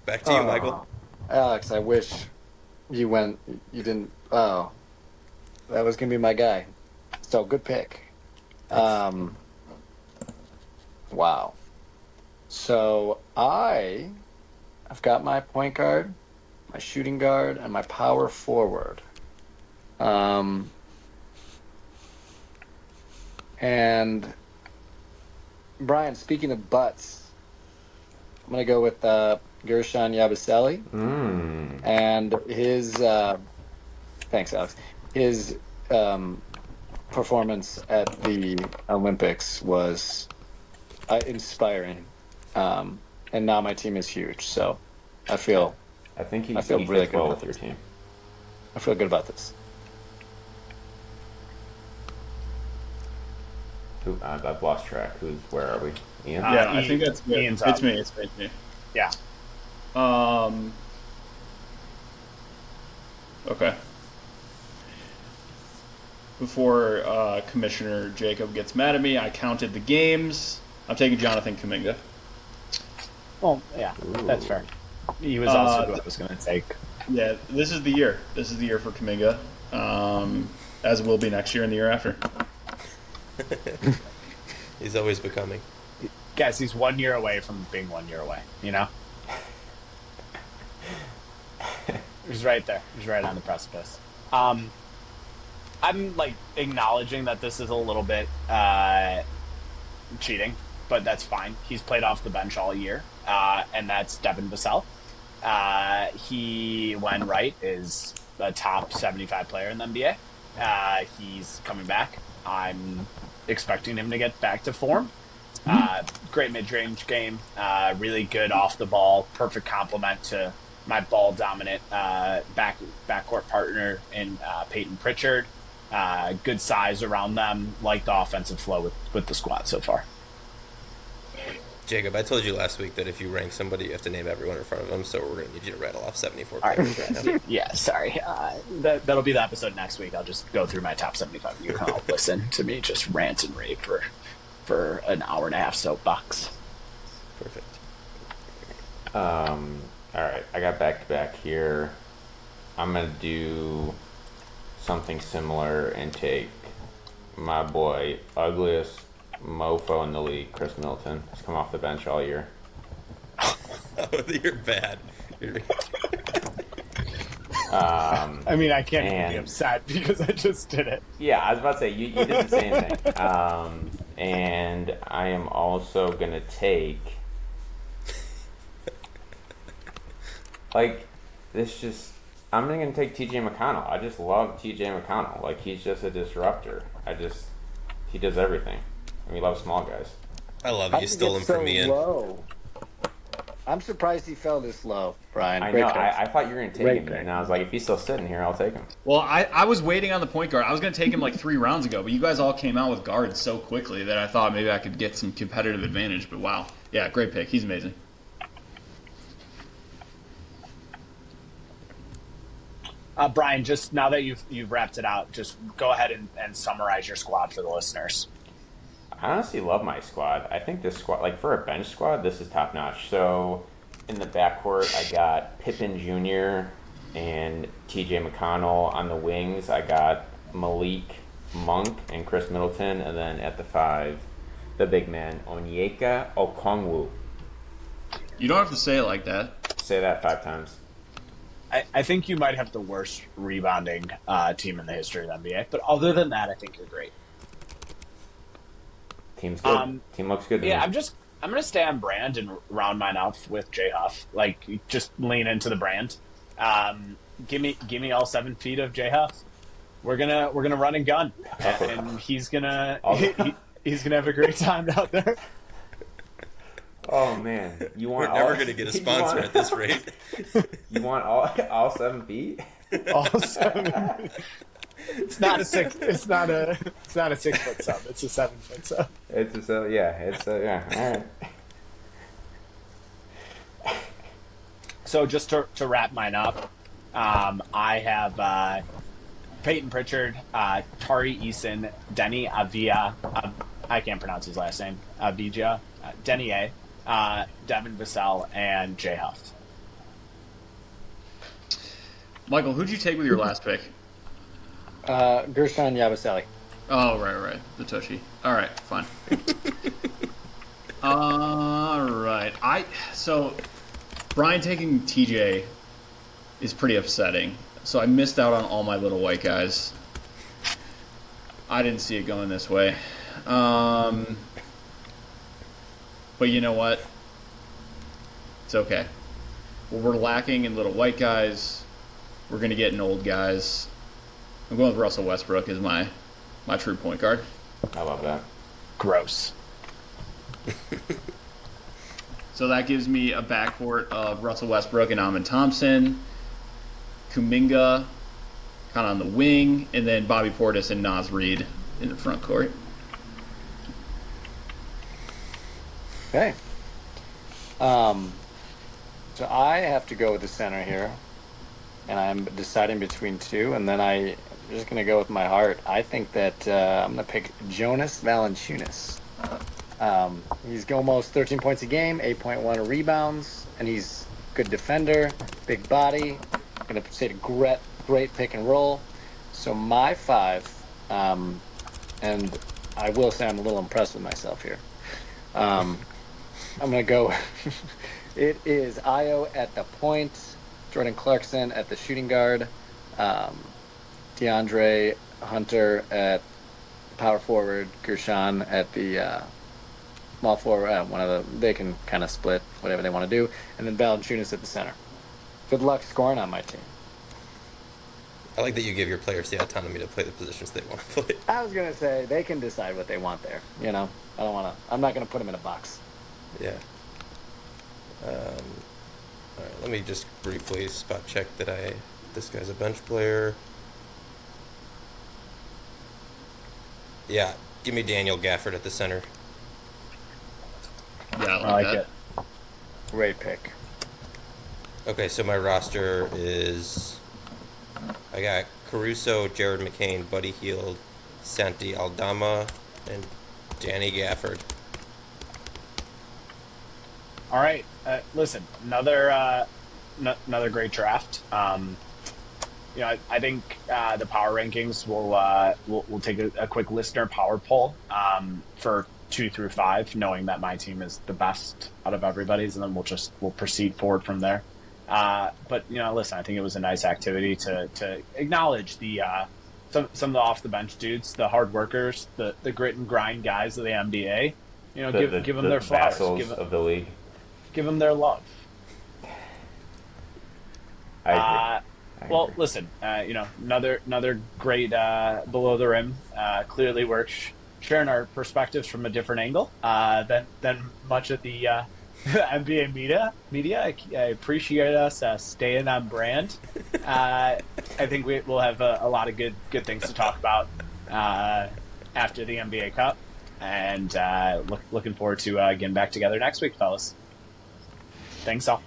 Back to you, Michael. Alex, I wish you didn't. Oh, that was going to be my guy. So, good pick. Wow. So, I've got my point guard, my shooting guard, and my power forward. And, Brian, speaking of butts, I'm going to go with Gerschon Yabusele. And his thanks, Alex. His performance at the Olympics was inspiring, and now my team is huge. So I feel I think he I feel fits really good well with with your team. good about this. I've lost track. Where are we? Ian? Yeah, I Ian- think that's good. Ian's It's up. me. It's me. Yeah. Okay. Before Commissioner Jacob gets mad at me, I counted the games. I'm taking Jonathan Kuminga. Well, yeah, that's fair. He was also who I th- was going to take. Yeah, this is the year. This is the year for Kuminga, as will be next year and the year after. He's always becoming. Guys, he's 1 year away from being 1 year away. You know. He's right there. He's right on the precipice. I'm like acknowledging that this is a little bit cheating, but that's fine. He's played off the bench all year, and that's Devin Vassell. He, when right, is a top 75 player in the NBA. He's coming back. I'm expecting him to get back to form. Great mid-range game. Really good off the ball. Perfect complement to my ball-dominant backcourt partner in Peyton Prichard. Good size around them. Like the offensive flow with the squad so far. Jacob, I told you last week that if you rank somebody, you have to name everyone in front of them, so we're going to need you to rattle off 74 All players right. right now. Yeah, sorry. That'll be the episode next week. I'll just go through my top 75. You can all listen to me just rant and rave for an hour and a half soapbox. Perfect. All right, I got back-to-back here. I'm going to do something similar and take my boy, ugliest mofo in the league, Chris Middleton. He's come off the bench all year. Oh, you're bad. I mean, I can't even be And- upset because I just did it. Yeah, I was about to say, you did the same thing. And I am also going to take... Like, this just... I'm going to take TJ McConnell. I just love TJ McConnell. Like, he's just a disruptor. He does everything. And we love small guys. I love How you. did Stole get him from so Ian. low? I'm surprised he fell this low, Brian. I Great know. pick. I thought you were going to take Great him. pick. And I was like, if he's still sitting here, I'll take him. Well, I was waiting on the point guard. I was going to take him like 3 rounds ago, but you guys all came out with guards so quickly that I thought maybe I could get some competitive advantage. But wow. Yeah, great pick. He's amazing. Brian, just now that you've wrapped it out, just go ahead and summarize your squad for the listeners. I honestly love my squad. I think this squad, like for a bench squad, this is top notch. So in the backcourt, I got Pippen Jr. and TJ McConnell. On the wings, I got Malik, Monk, and Chris Middleton. And then at the 5, the big man, Onyeka Okungwu. You don't have to say it like that. Say that 5 times. I think you might have the worst rebounding team in the history of the NBA. But other than that, I think you're great. Team's good. Team looks good to Yeah, me. I'm gonna stay on brand and round mine off with J Huff. Like, just lean into the brand. Give me all 7 feet of J Huff. We're gonna run and gun, and he's gonna he's gonna have a great time out there. Oh man, you want? We're never going to get a sponsor at this rate. You want all 7 feet? All 7. It's not a 6 foot sub. It's a 7 foot sub. It's a yeah. All right. So just to wrap mine up, I have Peyton Prichard, Tari Eason, Deni Avia. I can't pronounce his last name. Avija, Deni Devin Vassell, and J Huff. Michael, who'd you take with your last pick? Gerschon Yabusele. Oh, right. The tushy. All right, fine. All right. So Brian taking TJ is pretty upsetting. So I missed out on all my little white guys. I didn't see it going this way. But you know what? It's okay. Well, we're lacking in little white guys. We're going to get in old guys. I'm going with Russell Westbrook as my true point guard. I love that. Gross. So that gives me a backcourt of Russell Westbrook and Amon Thompson, Kuminga kind of on the wing, and then Bobby Portis and Reid in the front court. Okay. So I have to go with the center here, and I'm deciding between 2, and then I'm just going to go with my heart. I think that I'm going to pick Jonas Valanciunas. He's almost 13 points a game, 8.1 rebounds, and he's a good defender, big body. I'm going to say great pick and roll. So my 5, and I will say I'm a little impressed with myself here. I'm going to go... It is Io at the point, Jordan Clarkson at the shooting guard, DeAndre Hunter at power forward, Gerschon at the small forward. They can kind of split whatever they want to do, and then Valanciunas at the center. Good luck scoring on my team. I like that you give your players the autonomy to play the positions they want to play. I was gonna say they can decide what they want there. You know, I'm not gonna put them in a box. Yeah. All right, let me just briefly spot check that this guy's a bench player. Yeah, give me Daniel Gafford at the center. Yeah, I like it. Great pick. Okay, so my roster is... I got Caruso, Jared McCain, Buddy Hield, Santi Aldama, and Danny Gafford. All right, listen, another great draft. I think the power rankings we'll take a quick listener power poll for 2 through 5, knowing that my team is the best out of everybody's, and then we'll proceed forward from there. But listen, I think it was a nice activity to acknowledge the some of the off the bench dudes, the hard workers, the grit and grind guys of the NBA. Give them their flowers. Vassalls of the league. Give them their love. I agree. Listen, another great below the rim. Clearly, we're sharing our perspectives from a different angle than much of the NBA media. I appreciate us staying on brand. I think we'll have a lot of good things to talk about after the NBA Cup, and looking forward to getting back together next week, fellas. Thanks all.